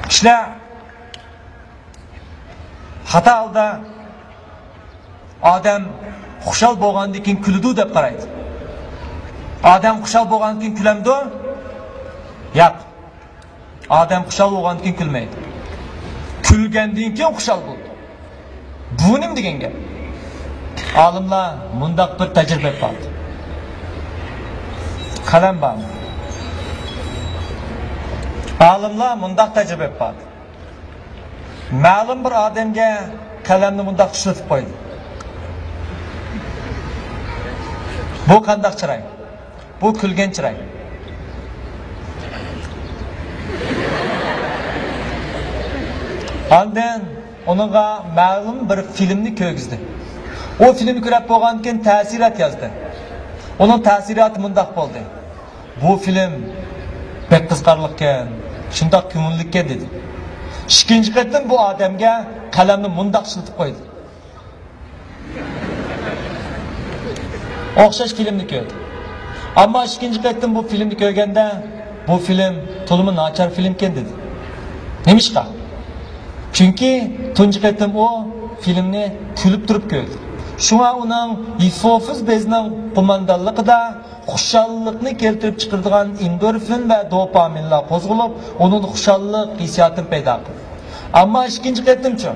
Kishilar xato holda odam xushal bo'lgandan keyin kuladi deb qaraydi. Odam xushal bo'lgandan keyin kulamdi? Yo'q. Odam xushal bo'lgandan keyin kulmaydi. Kulgandan keyin xushal bo'ldi. Bu nima degan gap? Olimlar mundaq bir tajriba qildi. Qalam bormi? Olimlar mundaq tajriba qildi. Ma'lum bir odamga qalamni mundaq ishlatib qo'ydi. Bu qanday chiroy? Bu kulgan chiroy. Ondan onunğa ma'lum bir filmni ko'rgizdi. O filmni ko'rib bo'lgandan keyin ta'sirat yozdi. Onun ta'sirati mundaq bo'ldi. Bu film pek qiziqarlikan, shundoq ko'ngillikka dedi. Ikkinchi qatim bu odamga qalamni mundaq ishlatib qo'ydi. O'xshash filmni ko'rdi. Ammo ikkinchi qatim bu filmni ko'rganda, bu film to'limi nachar film ekan dedi. Nima ishqa? Chunki tunji qatim o filmni kulib turib ko'rdi. Shunga uning hifofiz bezning qo'mondonligida xushallikni keltirib chiqaradigan endorfin va dopaminlar qo'zg'alib, uning xushallik hissiyotini paydo qildi. Ammo ikkinchi qatimchi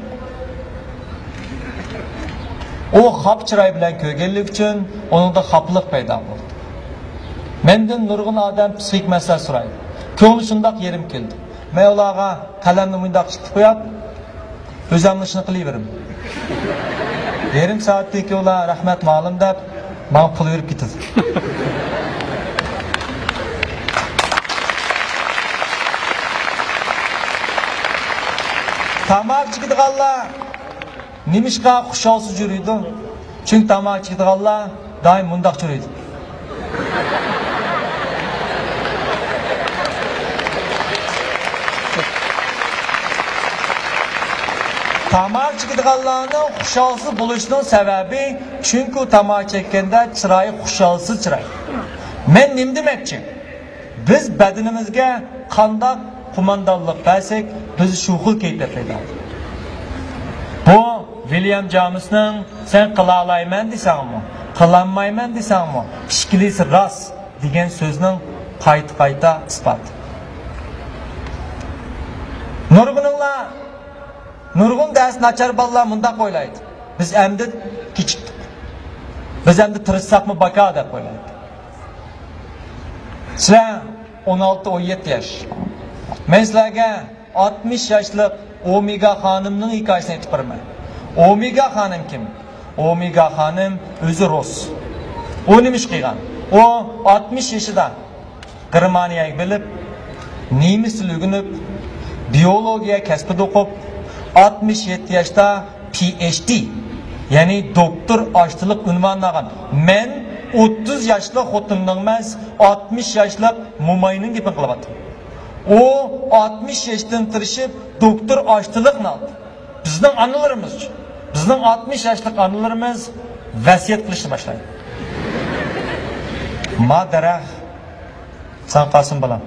o xap chiroy bilan ko'rganlik uchun uningda xaplik paydo bo'ldi. Mendan nurg'un odam psixik masala so'raydi. Ko'ngli shundoq yerim keldi. Men ularga qalamni bundoq tutib qo'yib, o'zimni ishni qilaveraman. Yarim soatdan keyin ular rahmat ma'lum deb men pul yurib ketdi. Tamak chekadiganlar nimishqa xusholsiz yuradi? Chunki tamak chekadiganlar doim mundoq yuradi. Tamak chekadiganlarning xusholsiz bo'lishining sababi chunki tamak chekkanda chiroyi xusholsiz chiroy. Men nima demoqchi? Biz badanimizga qanday qo'mondonlik bersak, biz shu xil kayfiyatda. Bu William Jamesning sen qila olayman desangmi, qilolmayman desangmi, ishkilisi rost degan so'zning qayta isbot. Nurg'un dars nachar bolalar mundaq o'ylaydi. Biz endi kechikdik. Biz endi tirishsaqmi baka deb o'ylaydi. Sizlar 16-17 yosh. Men sizlarga 60 yoshlik Omega xonimning hikoyasini aytib beraman. Omega xonim kim? Omega xonim o'zi Rus. U nima ish qilgan? U 60 yoshida Germaniyaga bilib, nemis tilini o'rganib, biologiya kasbida o'qib, 67 yoshda PhD, ya'ni doktor aşçılık unvonini olgan. Men 30 yoshli xotinning emas, 60 yoshli mo'mayning gapini qilyapman. O 60 yoshdan tirishib doktor aşçılıkni oldi. Bizning analarimiz, bizning 60 yoshli analarimiz vasiyat qilishni boshladi. Ma daraxt san qasim bilan.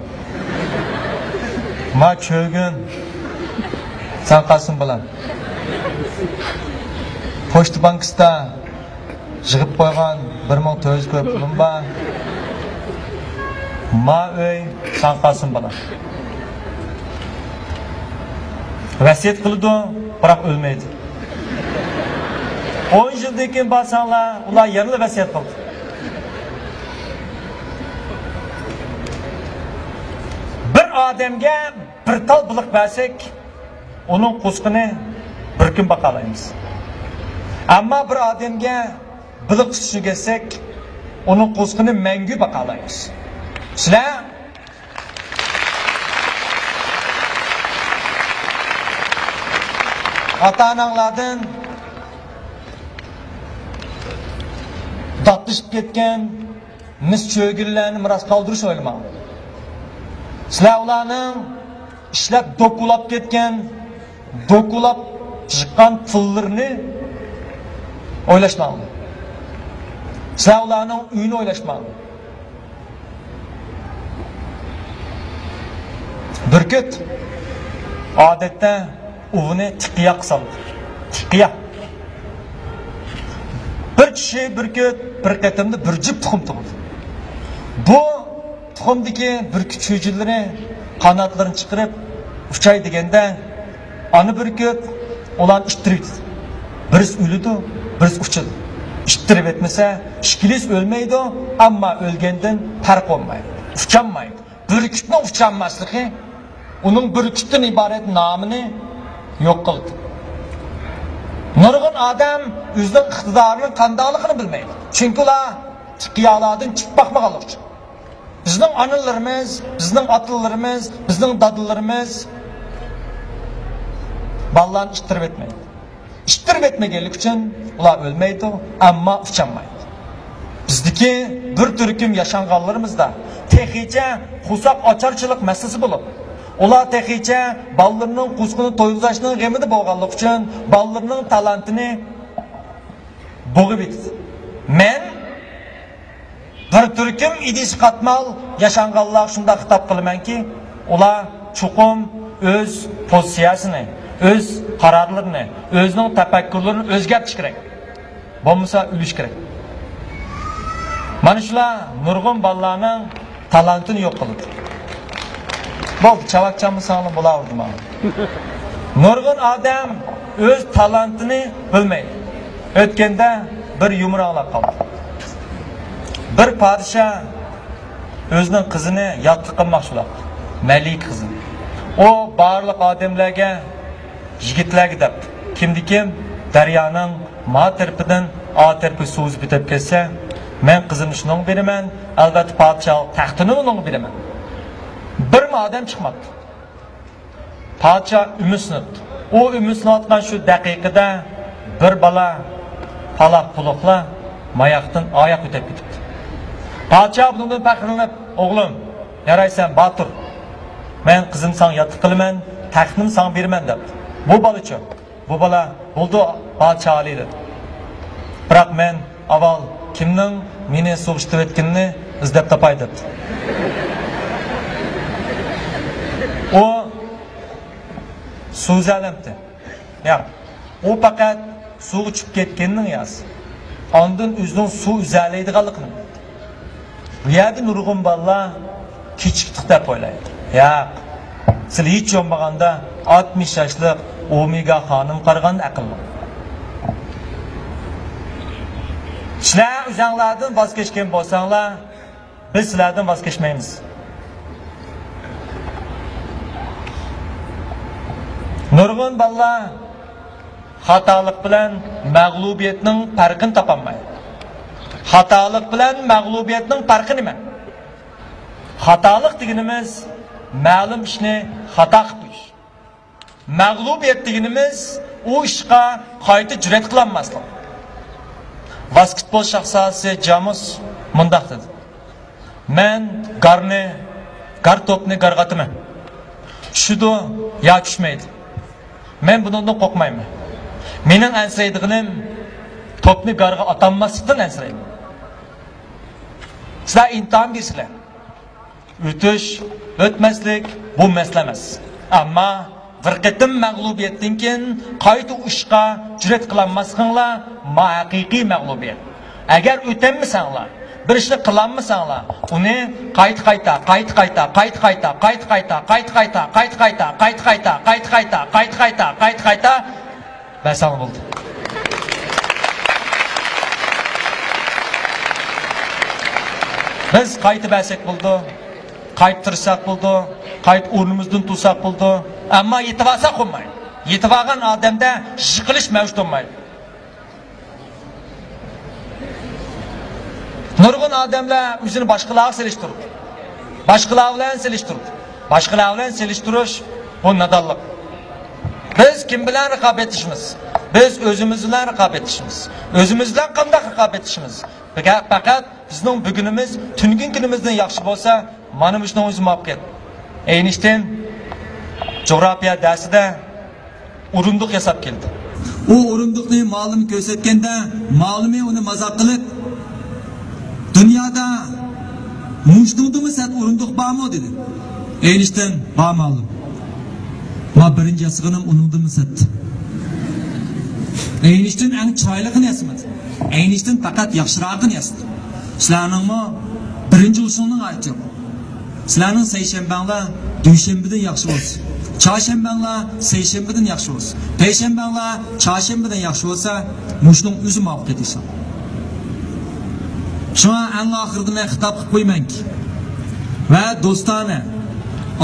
Ma cho'gin san qasim bilan. Pochta bankasida yig'ib qo'ygan 1400 ko'p pulim bor. Ma uy san qasim bilan. Vasiyat qildi, biroq o'lmaydi. 10 yildan keyin barsanglar, ular yana vasiyat qildi. Bir odamga bir tal biliq bersak, uning qo'sqini bir kun baqalaymiz. Ammo bir odamga biliq tutishni kelsak, uning qo'sqini mangu baqalaymiz. Sizlar ota-onalardan datlashib ketgan mis cho'gillarni miros qoldirish o'ylamang. Sizlar ularning ishlab dokulab ketgan, dokulab chiqqan pullarini o'ylashmang. Sizlar ularning uyini o'ylashmang. Burkut odatda uvini tiqiya qiladi. Tiqiya. Bir kishi burkut bir qatamda bir jup tuxum tug'di. Bu tuxumdagi burkut cho'jillari qanotlarini chiqarib uchay deganda ana burkut ularni ishtirib. Birisi o'ladi, birisi uchadi. Ishtirib etmasa, ishkilis o'lmaydi, ammo o'lgandan farq bo'lmaydi. Ucholmaydi. Burkutning ucholmasligi uning burkutdan iborat nomini yo'q qildi. Nurg'un odam o'zining iqtidorining qandoqligini bilmaydi. Chunki ular tiqiyalardan chiqib boqmaganlar uchun. Bizning onalarimiz, bizning otalarimiz, bizning dadalarimiz bolalarni ishtirib etmaydi. Ishtirib etmaganlik uchun ular o'lmaydi, ammo ucholmaydi. Bizdiki bir turkum yashanganlarimizda texicha xusoq ocharchilik masalasi bo'lib, ular texicha bolalarning qo'sqini to'yg'izishning g'amida bo'lganlik uchun bolalarning talantini bo'g'ib etdi. Men bir turkum idish qatmal yashanganlar shunda xitob qilamanki, ular chuqum o'z pozitsiyasini, o'z qarorlarini, o'zining tafakkurlarini o'zgartirish kerak. Bo'lmasa o'lish kerak. Mana shular nurg'un bolalarning talantini yo'q qildi. Bo'ldi, chavakchamni sog'lom bo'lardi mana. Nurg'un odam o'z talantini bilmaydi. O'tganda bir yumroqlab qoldi. Bir podshoh o'zining qizini yotqi qilmoqchi bo'ldi. Malik qizi. O barliq odamlarga, yigitlarga deb, kimdi-kim daryoning ma tarpidan a tarpi suvuz bitib ketsa, men qizimni shunga beraman, albatta podshoh taxtini unga beraman. Bir odam chiqmadi. Podshoh umidlanibdi. O umidlanayotgan shu daqiqada bir bola palaq puluqla mayaqdan oyoq o'tib ketibdi. Podshoh bundan faxrlanib, o'g'lim, yaraysan, botir. Men qizim san yotiq qilaman, taxtni san beraman debdi. Bu bolacha, bu bola bo'ldi podshohlik dedi. Biroq men avval kimning meni so'g'ishtirib etganini izlab topay debdi. O so'zalamdi. Ya, o faqat suv ichib ketganning yasi. Ondan o'zining suv uzalaydiganligini. Bu yerda nurg'un bolalar kichiklik deb o'ylaydi. Ya, siz hech bo'lmaganda 60 yoshli Omega xonim qaraganda aqlli. Sizlar o'zinglardan voz kechgan bo'lsanglar, biz sizlardan voz kechmaymiz. Nurg'un bolalar xatolik bilan mag'lubiyatning farqini topolmaydi. Xatolik bilan mag'lubiyatning farqi nima? Xatolik deganimiz ma'lum ishni xato qilib qo'yish. Mag'lubiyat deganimiz u ishga qayta jur'at qilolmaslik. Basketbol shaxsiyasi Jamus mundaq dedi. Men gar to'pni garg'ataman. Tushdi yo tushmaydi. Men bundan qo'rqmayman. Mening ansiraydiganim to'pni garga atanmaslikdan ansirayman. Sizlar imtihon bersizlar. O'tish, o'tmaslik bu masala emas. Ammo bir qatim mag'lubiyatdan keyin qayta ishga jur'at qilolmasliginglar haqiqiy mag'lubiyat. Agar o'tolmasanglar, bir ishni qilolmasanglar, uni qayta basal bo'ldi. Biz qayta basak bo'ldi, qayta tirsak bo'ldi, qayta o'rnimizdan tursak bo'ldi. Ammo yetib olsa qo'ymaydi. Yetib olgan odamda yiqilish mavjud bo'lmaydi. Nurg'un odamlar o'zini boshqalarga selishtirdi. Boshqalar bilan selishtirish bu nodonlik. Biz kim bilan raqobatishimiz? Biz o'zimiz bilan raqobatishimiz. O'zimiz bilan qanday raqobatishimiz? Faqat bizning bugunimiz tungi kunimizdan yaxshi bo'lsa, mana shuni o'zi muvaffaqiyat. Einstein coğrafya dersida urunduq yasab keldi. O urunduqni ma'lum ko'rsatganda, ma'lumi uni mazoq qilib, dunyoda mushdudimi sat urunduq bormi dedi. Einstein "Ba ma'lum. Ma birinchi yasig'inim unudimi sat." Einstein ang chiroyligini yasmadi. Einstein faqat yaxshirog'ini yasdi. Sizlarningmi birinchi usulning aytdi. Sizlarning seshanbanglar dushanbadan yaxshi bo'lsin. Çarşambanglar seshanbadan yaxshi bo'lsin. Payshanbanglar chorshanbadan yaxshi bo'lsa, mushning o'zi muvaffaqiyat etsin. Shuna eng oxirida men xitob qilib qo'ymanki va do'stona,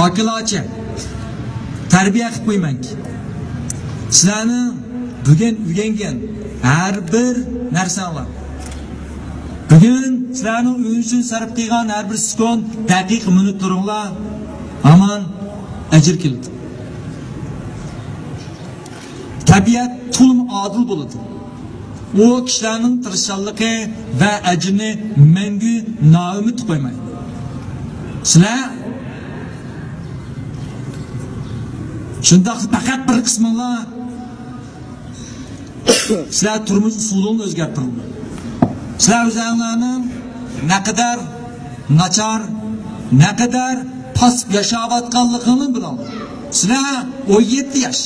okilocha tarbiya qilib qo'ymanki. Sizlarni bugun o'rgangan har bir narsalar bugun sizlarning uy uchun sarf qilgan har bir sekund, daqiqa, minutlaringlar aman ajr keldi. Tabiat to'lim adil bo'ladi. O kishilarning tirishchanligi va ajrini mangu noumid qo'ymaydi. Sizlar shundoq faqat bir qisminglar sizlar turmush usulini o'zgartiringlar. Sizlar o'zinglarning naqadar nachar, naqadar pasib yashayotganligini bilinglar. Sizlar 17 yosh.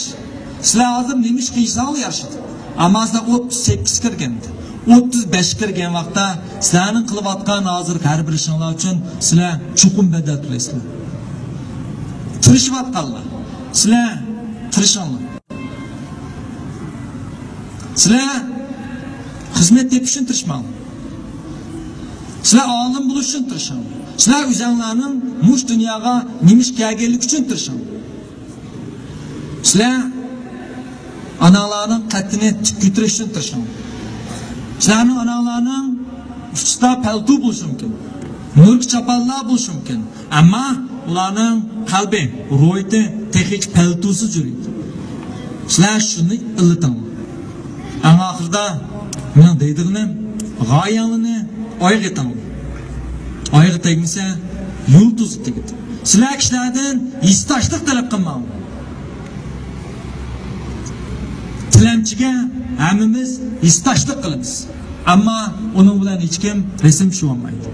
Sizlar hozir nemish qiysanlar yashaydi. Ammo sizlar 38 kirganda, 35 kirgan vaqtda sizlarning qilayotgan hozir har bir ishinglar uchun sizlar chuqur badal to'laysizlar. Tirishayotganlar. Sizlar tirishinglar. Sizlar xizmat tepish uchun tirishmanglar. Sizlar olim bo'lish uchun tirishinglar. Sizlar o'zinglarning mush dunyoga nemish kelganlik uchun tirishinglar. Sizlar analarning qattini tik ko'tarishdan tirishing. Sizlarning analarning ustida palto bo'lishi mumkin. Nur chapallar bo'lishi mumkin. Ammo ularning qalbi, ruhi texnik paltosiz yuradi. Sizlar shuni illiting. Ang oxirida mening deydig'im g'oyangni oyga tang. Oyga tegmasa yulduz tegadi. Sizlar kishilardan istoshlik talab qilmang. Tilamchiga hammamiz istoshlik qilamiz. Ammo uning bilan hech kim rasm tusha olmaydi.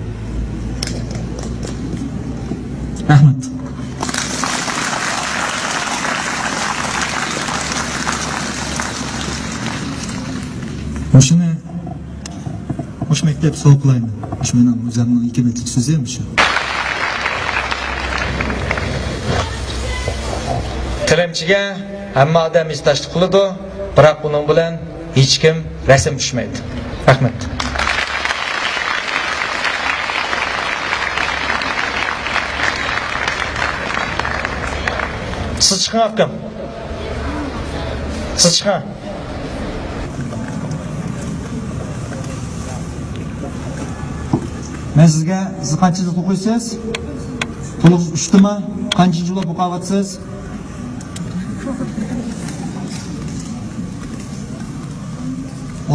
Rahmat. Hoş mektep soğuklayın. Hoş menin üzerinden 2 metrik sözeymiş. Tilimchiga hamma odam istoshlik qiladi, biroq buning bilan hech kim rasm tushmaydi. Rahmat. Siz chiqing akam. Siz chiqing. Men sizga siz qancha yil o'qiysiz? To'liq uchdimi? Qancha yillar o'qiyapsiz?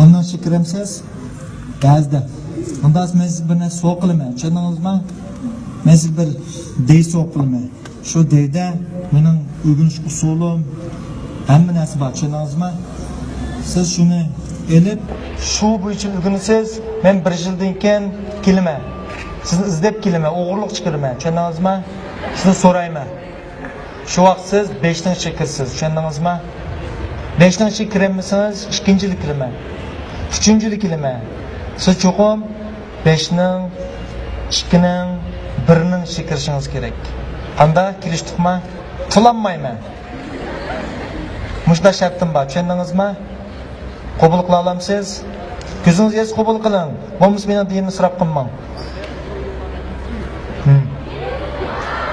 Ondan kiramsiz? Ba'zida. Unda men siz bir narsa so'q qilaman. Tushundingizmi? Men siz bir dey so'q qilaman. Shu deyda mening o'rganish usulim hamma narsa bor. Tushundingizmi? Siz shuni elib shu bo'yicha o'rganasiz. Men 1 yildan keyin kelaman. Sizni izlab kelaman, o'g'irlik chiqaraman. Tushundingizmi? Sizni so'rayman. Shu vaqt siz 5-chi kirsiz. Tushundingizmi? 5-chi kiramisangiz, 2-yilga kiraman. 3-yilga kiraman. Siz cho'qim 5ning, 2ning, 1ning ichiga kirishingiz kerak. Qanda kirishdikmi? Pulanmayman. Mushta shartim bor. Tushundingizmi? Qabul qila olamsiz? Ko'zingiz qabul qiling. Bo'lmasa mendan dinni so'rab qilmang.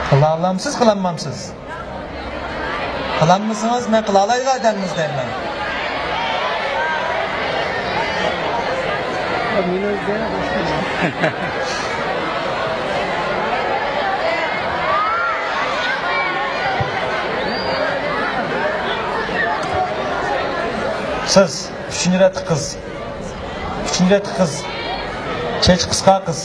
Qila olamsiz, qilamamsiz? Qilammisiniz? Men qila oladigan odammiz deyman. Siz 3-rat qiz. 3-rat qiz. Chech qisqa qiz.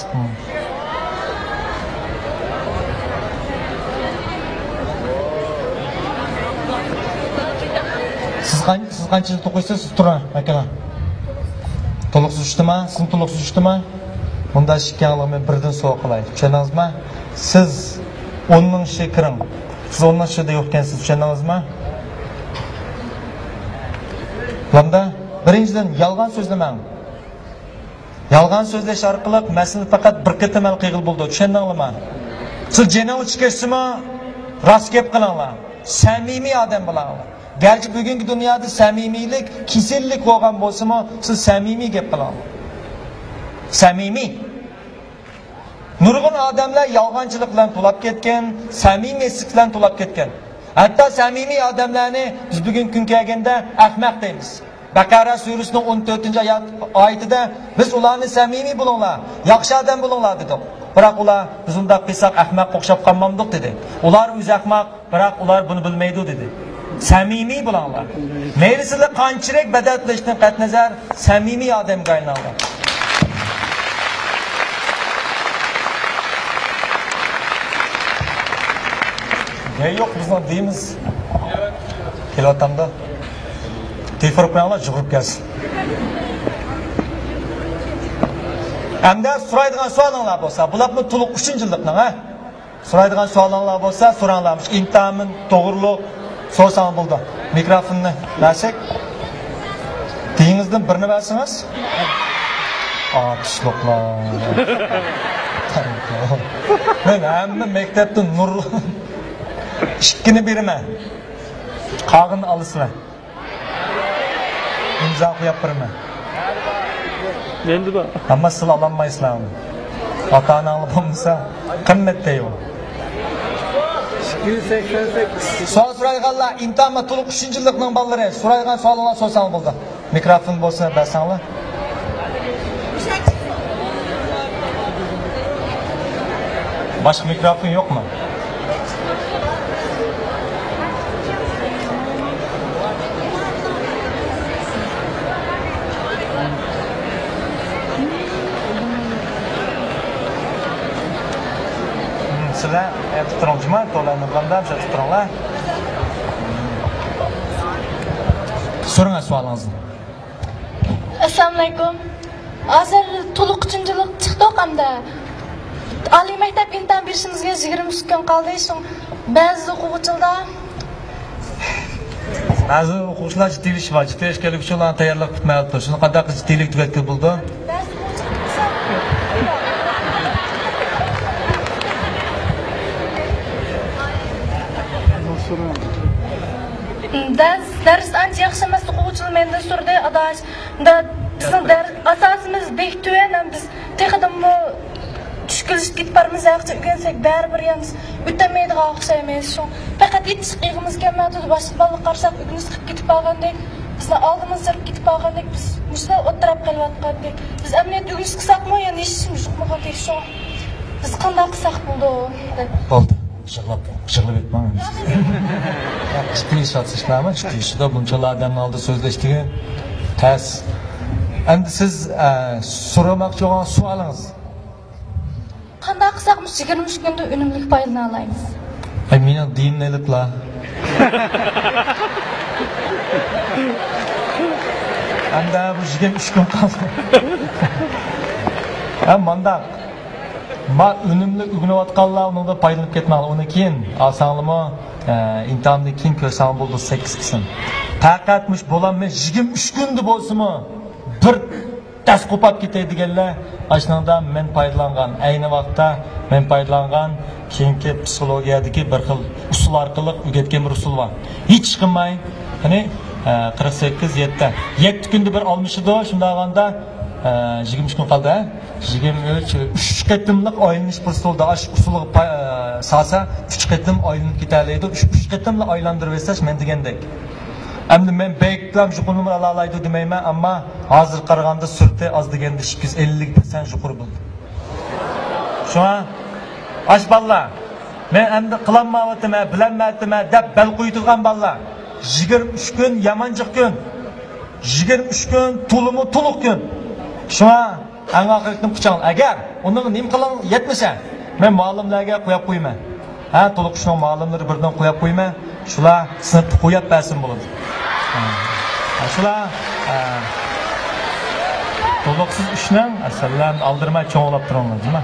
Siz qancha yil o'qiysiz? Siz turing, aka. To'liqsiz uchdimi? Siz to'liqsiz uchdimi? Bunda shikanglik men birdan so'q qilay. Tushundingizmi? Siz 10ning ichiga kiring. Siz 10ning ichida yo'qkansiz, tushundingizmi? Bunda birinchidan yolg'on so'zlamang. Yolg'on so'zlash orqali masala faqat bir qatam qiyil bo'ldi. Tushundingizmi? Siz jenov chiqasizmi? Rost gap qilinglar. Samimiy odam bo'linglar. Gerçi bugünkü dünyada samimiylik, kisellik bo'lgan bo'lsa-mu, siz samimiy gap qilinglar. Samimiy. Nurg'un odamlar yolg'onchilik bilan to'lab ketgan, samimiylik bilan to'lab ketgan. Hatto samimiy odamlarni biz bugun kun kelganda ahmoq deymiz. Baqara surasining 14-oyatida biz ularni samimiy bo'linglar, yaxshi odam bo'linglar dedik. Biroq ular biz unda qilsak ahmoq o'xshab qolmamdik dedi. Ular o'zi ahmoq, biroq ular buni bilmaydi dedi. Samimiy bo'linglar. Mayli sizlar qanchalik badatlashdan qat nazar samimiy odamga aylanglar. Yo'q, bizning deymiz. Kelayotganda telefon qo'yinglar, jug'urib kelsin. Hamda so'raydigan savolinglar bo'lsa, bularni to'liq 3-yillikning, ha? So'raydigan savolinglar bo'lsa, so'ranglarmish. Imtamin, to'g'riliq so'rasang bo'ldi. Mikrofonni bersak, tiyingizdan birini bersangiz. Tushliqlar. Men hamma maktabda nur 2ni beraman. Qog'ini olasizlar. İmza qo'yib beraman. Endi bor. Hamma siz ololmaysizlar. Ota-onanglar bo'lmasa, qimmatda yo'q. 288. Sual so'rayganlar imtihonga to'liq 3-yillikning bolalari so'raygan savollar so'rasang bo'ldi. Mikrofon bo'lsa bersanglar. Başka mikrofon yok mu? Sizler tuturunca dolarını benden bir şey tuturunlar. Sorun sualınızı. Assalomu alaykum. Hozir to'liq 3-yillik chiqdi hamda oliy maktab imtihon berishimizga 20 kun qoldi. Ba'zi o'quvchilarda Ba'zi o'quvchilar jiddiylik bor. Jiddiylik kelib ularni tayyorlab kutmayapti. Shuni qanday qilib jiddiylik tugatib bo'ldi? dars ancha yaxshi emas, o'quvchilar menda so'rdi, adash. Bizning dars asosimiz bektuyan, biz texadimmi tushkilish ketib bormiz, yaxshi o'rgansak baribir ham o'tamaydigan o'xshaymiz. Shu faqat yetishqimiz kelmadi, boshqa bolalar qarsak o'rganish qilib ketib qolgandek, bizni oldimizga ketib qolgandek, biz mushlar o'tirib qolyotgandek. Biz amniyat o'rganish qilsakmi, yana ishimiz yo'qmagandek shu. Biz qanday qilsak bo'ldi? Bo'ldi. Şıqlab etmamiz. Ciddi iş atışlarımı, ciddi işi de buncalar adamın aldı sözleştiği ters. Endi siz so'ramoqchi bo'lgan savolingiz. Qanday qilsakmiz 23 kunda unumli foydalana olamiz? Meni dinlayliklar. Endi bu 23 kun qoldi. Manda ma unumli o'rganayotganlar undan foydalanib ketmadi. Uni keyin olsanglarmi, imtihondan keyin ko'rsam bo'ldi 8 qism. Taqatmish bo'lanmay 23 kunda bo'lsa-mi bir dars qo'pab ketadiganlar ashundan men foydalangan. Ayni vaqtda men foydalangan keyingi psixologiyadagi bir xil usul orqali o'rgatgan bir usul bor. Hech qilmay, ya'ni 48 7 kunda bir olmishidi, shunda olganda 23 kun qoldi. 3 qatimliq oylanish pulsida ash usulga salsa 3 qatim oylanib ketalaydi. 3 qatimli oylantirib bersash men degandek. Endi men beklam yuqumni alalaydi demayman, ammo hozir qaraganda surti oz deganda 250% yuqori bo'ldi. Shuna ash balla men endi qilanmayapman, bilanmayapman deb bel qo'ydirgan balla 23 kun yamanjiq kun. 23 kun to'limi to'liq kun. Shuna eng oxirgi quchon agar uni nim qilan yetmasa men muallimlarga qo'yib qo'yman. To'liq shuni muallimlar birdan qo'yib qo'yman. Shular sinfda qo'yib bersin bo'ladi. Shular to'liqsiz ishni asallan aldirmay cho'nglab turamiz, nima?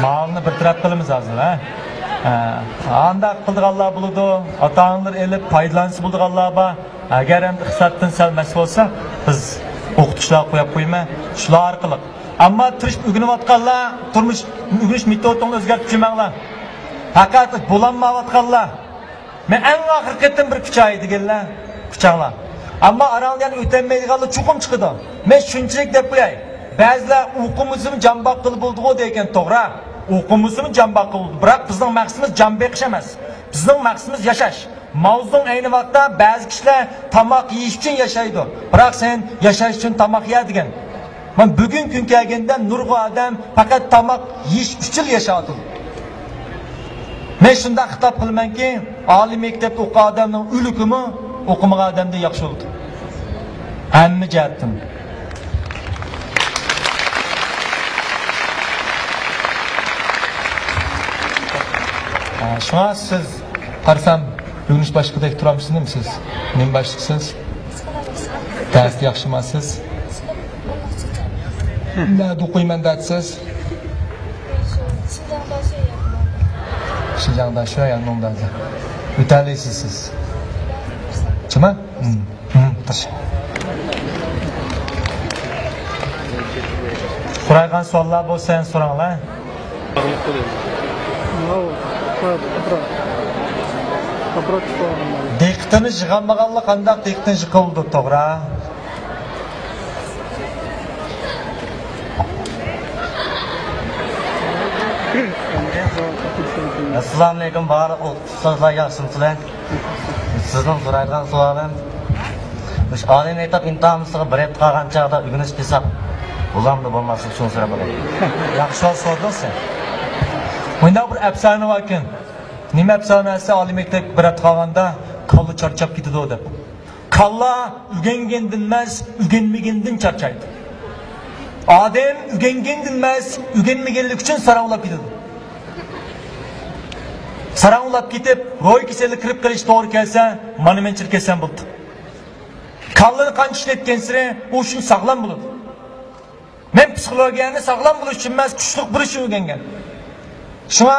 Ma'lumni bir taraf qilamiz hozir, anda qildiganlar bo'ladi, ota-onalar elib foydalansa bo'ldiganlar bor. Agar ham iqtisoddan sal mas bo'lsa, biz o'qituvchilar qo'yib qo'yma, shular orqali. Ammo tirishib o'rganayotganlar, turmush o'rganish metodini o'zgartirib qo'ymanglar. Faqat bo'lanmayotganlar. Men eng oxirgi qatim bir kuchay deganlar, kuchanglar. Ammo arangdan o'tolmaydiganlar chuqum chiqadi. Men shunchalik deb qo'yay. Ba'zilar o'qimizim jambaq qilib bo'ldi-ku degan to'g'ri. O'qimizim jambaq qildi. Biroq bizning maqsadimiz jambeqish emas. Bizning maqsadimiz yashash. Mavzum ayni vaqtda ba'zi kishilar tomoq yeyish uchun yashaydi. Biroq sen yashash uchun tomoq yeydigan. Men bugun kun kelganda nurg'u odam faqat tomoq yeyish uchun yashaydi. Men shunda xitob qilmanki, oliy maktabda o'qigan odamning o'likimi o'qimagan odamdan yaxshi bo'ldi. Hamma jihatdan. Shuna siz qarsam Yunus başqadek turamsınız mı siz? Nem başlıksınız? Ders yaxşımasınız? Ne dokuyman dersiz? Şinjan'da şu yanımda. Mütalisiz siz. Çima? Taşı. So'raygan savollar bo'lsa, so'ranglar. Diqqatini yig'olmaganlar qanday diqqatini yiqildi, to'g'ri? Assalomu alaykum barliq ustozlar, yaxshimisizlar? Sizning so'raydigan savolim biz oliy maktab imtihonimizga bir hafta qolgan chog'da o'rganish qilsak bo'lamdi bo'lmaslik shuni so'rab olaman. Yaxshi savol sording sen. Bunda bir afsona bor ekan. Nima afsonasi? Oliy maktab bir hafta qolganda kalla charchab ketadi deb. Kalla o'rgangandan emas, o'rganmagandan charchaydi. Odam o'rgangandan emas, o'rganmaganlik uchun saranglab ketadi. Saranglab ketib, ro'y kasallik kirib qolish to'g'ri kelsa, mana men chirkasam bo'ldi. Kallani qancha ishlatgan sira, u shun sog'lom bo'ladi. Men psixologiyani sog'lom bo'lish uchun emas, kuchli bo'lish uchun o'rgangan. Shuna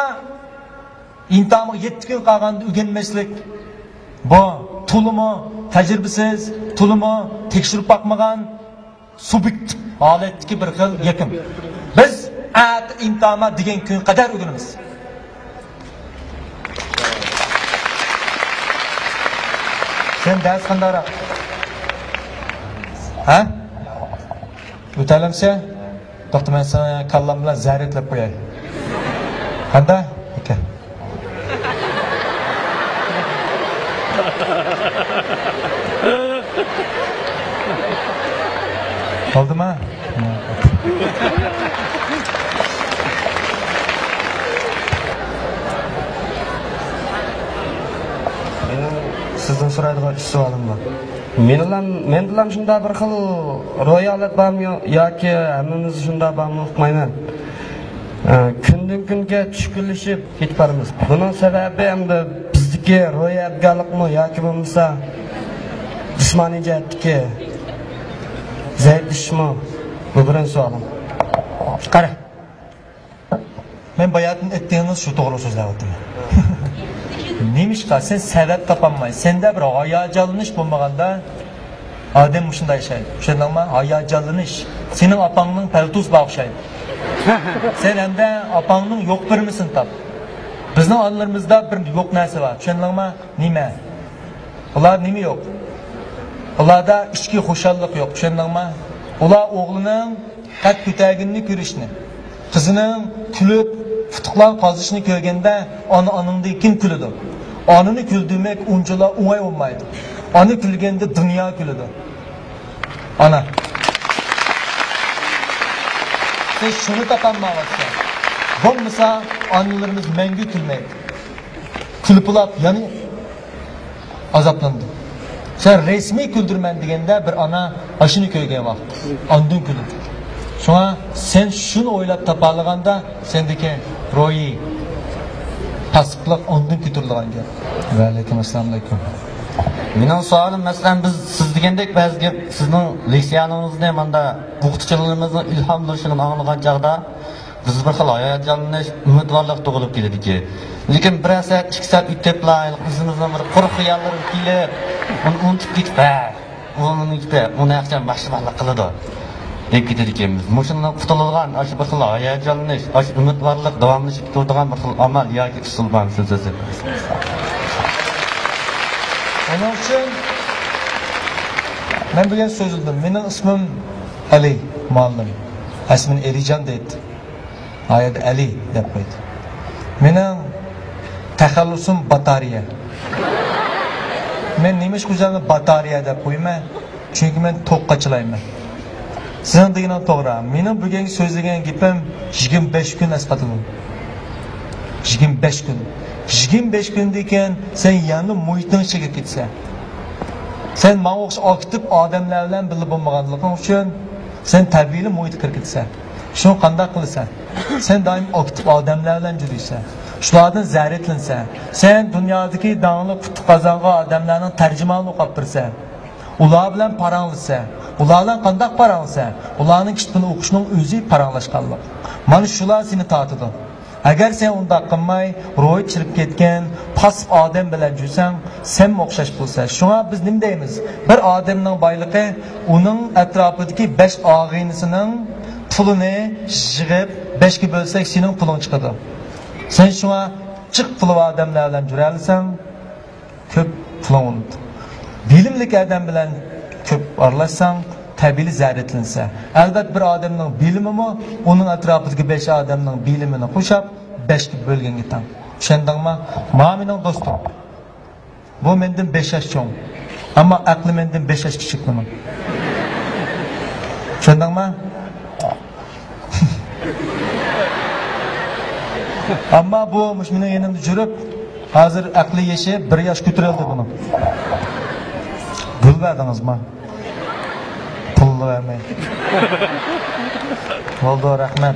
imtihonga 7 kun qolganda o'rganmaslik bu to'limi tajribasiz, to'limi tekshirib boqmagan subyektiv holatdagi bir xil yakim. Biz imtihon degan kun qadar o'rganamiz. Sen ders qandaroq? Ha? O'talamsa, to'xta men sana kallam bilan zaryadlab qo'yay. Qanda? Aka. Oldimi? Sizdan so'raydigan ish savolim bor. Men bilan shunda bir xil ro'yolat bormi yoki hammamiz shunda bormi uqmayman. Kundan kunga tushkunlashib ketamiz. Buning sababi endi bizdagi ro'yatgarlikmi yoki bo'lmasa jismoniy jihatdagi zaiflashishmi? Bu birinchi savolim. Qara. Men bayatın ettiğiniz şu doğru sözler ettim. Neymiş ki sen sebep tapanmayın. Sende bir hayacanlanış bulmaganda adem muşunda yaşayın. Şundan mı? Hayacanlanış. Senin apanının peltuz bağışayın. Sen hem de apanının yok bir misin tap? Bizim anılarımızda bir yok nesi var. Şundan mı? Nime? Onlar nimi yok? Onlarda içki hoşallık yok. Şundan mı? Onlar oğlunun kat kütəginini görüşünü. Kızının külüp futuqlar qazışını görgəndə anında kim külüdür? Anını güldürmək uncala uğay olmaydı. Anı gülgəndə dünya külüdür. Ana. Sen şunu tapanmağızsa. Olmasa anılarımız məngü külməydi. Külüp olab, yani azaplandı. Sen resmi güldürmən degəndə bir ana aşını köygen vaxt. Andın külüdür. Şuna sen şunu oylab tapalığanda sendeki ro'yi pasıqlıq ondan kütürlüğün gel. Ve aleyküm assalamu aleykum. Mening savolim masalan biz siz degandek ba'zi sizning leksiyaningizda manda o'qituvchilarimizning ilhomlanishini anglagan chog'da biz bir xil hayajonlanish, umidvorlik tug'ilib keladiki. Lekin bir soat, 2 soat o'tiblar, o'zimizning bir quruq xayollarimiz kelib, uni unutib ketib, uni yaxshi boshqalarga qiladi. deb ketadikamiz. Mushundan qutulgan aşı bir xil hayajonlanish, aşı umidvorlik davomlashib turadigan bir xil amal yoki usul bormi so'zlasa. Onun için ben bugün sözüldüm. Benim ismim Ali Muallim. İsmini Erican deydi. Ayet Ali deb qo'ydi. Benim taxallusim batarya. Men nima ish qilsam batarya deb qo'yman. Chunki men to'qqa chilayman. Sizning deganingiz to'g'ri. Mening bugungi so'zlagan gapim 25 kun asqatildi. 25 kun. 25 kundan keyin sen yangi muhitning ichiga ketsan. Sen ma'lum aktiv odamlar bilan birga bo'lmaganliging uchun sen tabiiy muhitga kirib ketsan. Shuni qanday qilasan? Sen doim aktiv odamlar bilan yurishsan. Shulardan zaryadlansan. Sen dunyodagi dangli quti qozongan odamlarning tarjimonini o'qib tursan. Ular bilan paranglasan. Ulardan qanday paranglasan? Ularning kitobini o'qishning o'zi paranglashganlik. Mana shular seni tortadi. Agar sen unda qilmay, ro'y chirib ketgan, pasif odam bilan yursang, sen o'xshash bo'lsa. Shunga biz nima deymiz? Bir odamning boyligi uning atrofidagi 5 og'inisining pulini yig'ib 5 ga bo'lsak, sening puling chiqadi. Sen shunga chiq pul odamlar bilan yuralsan, ko'p puling bo'ladi. Bilimli odam bilan ko'p aralashsang, tabiiy zaryadlansa. Albatta bir odamning bilimimi uning atrofidagi 5 odamning bilimini qo'shib 5 ga bo'lganga teng. Tushundingmi? Ma mening do'stim. Bu mendan 5 yosh cho'ng. Ammo aqli mendan 5 yosh kichik buning. Tushundingmi? Ammo bu mening yanimda yurib, hozir aqli yashi 1 yosh ko'tarildi buning. Bilmadingizmi? Pulni vermay. Bo'ldi, rahmat.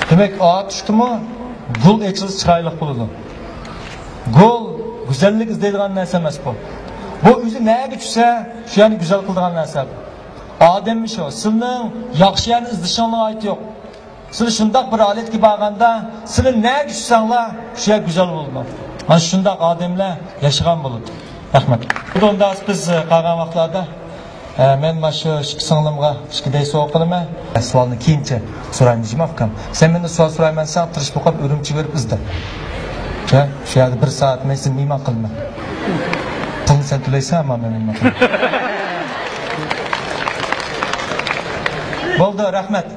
Demek ağa düştü mü? Gul eçiliz çıraylık bulundu. Gul güzellik izleydiğin neyse emas bu. Bu üzü neye güçse şu yani güzel kıldığın neyse. Ademmiş o. Senin yakşı yani izlişanlığa ait yok. Senin şundak bir alet gibi ağanda senin neye güçsenle şu yani güzel bulundu. Hani şundak Adem'le yaşayan bulundu. Rahmet. Bu da biz kalgan vaxtlarda men şu ikki singlimga ikkiday so'q qilaman. Savolni keyincha so'rayman akam. Sen mendan savol so'rayman, sen tirish bo'lib o'rimchi berib izda. Shu yerda 1 soat men sen mehmon qilma. Pulni sen to'laysan, men mehmon qilma. Bo'ldi, rahmat.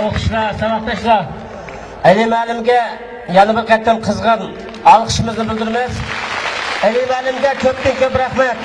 O'qishlar, saboqdoshlar. Ali ma'limga yana bir qatlam qizg'in alqishimizni bildiramiz. Ali ma'limga ko'pdan ko'p rahmat.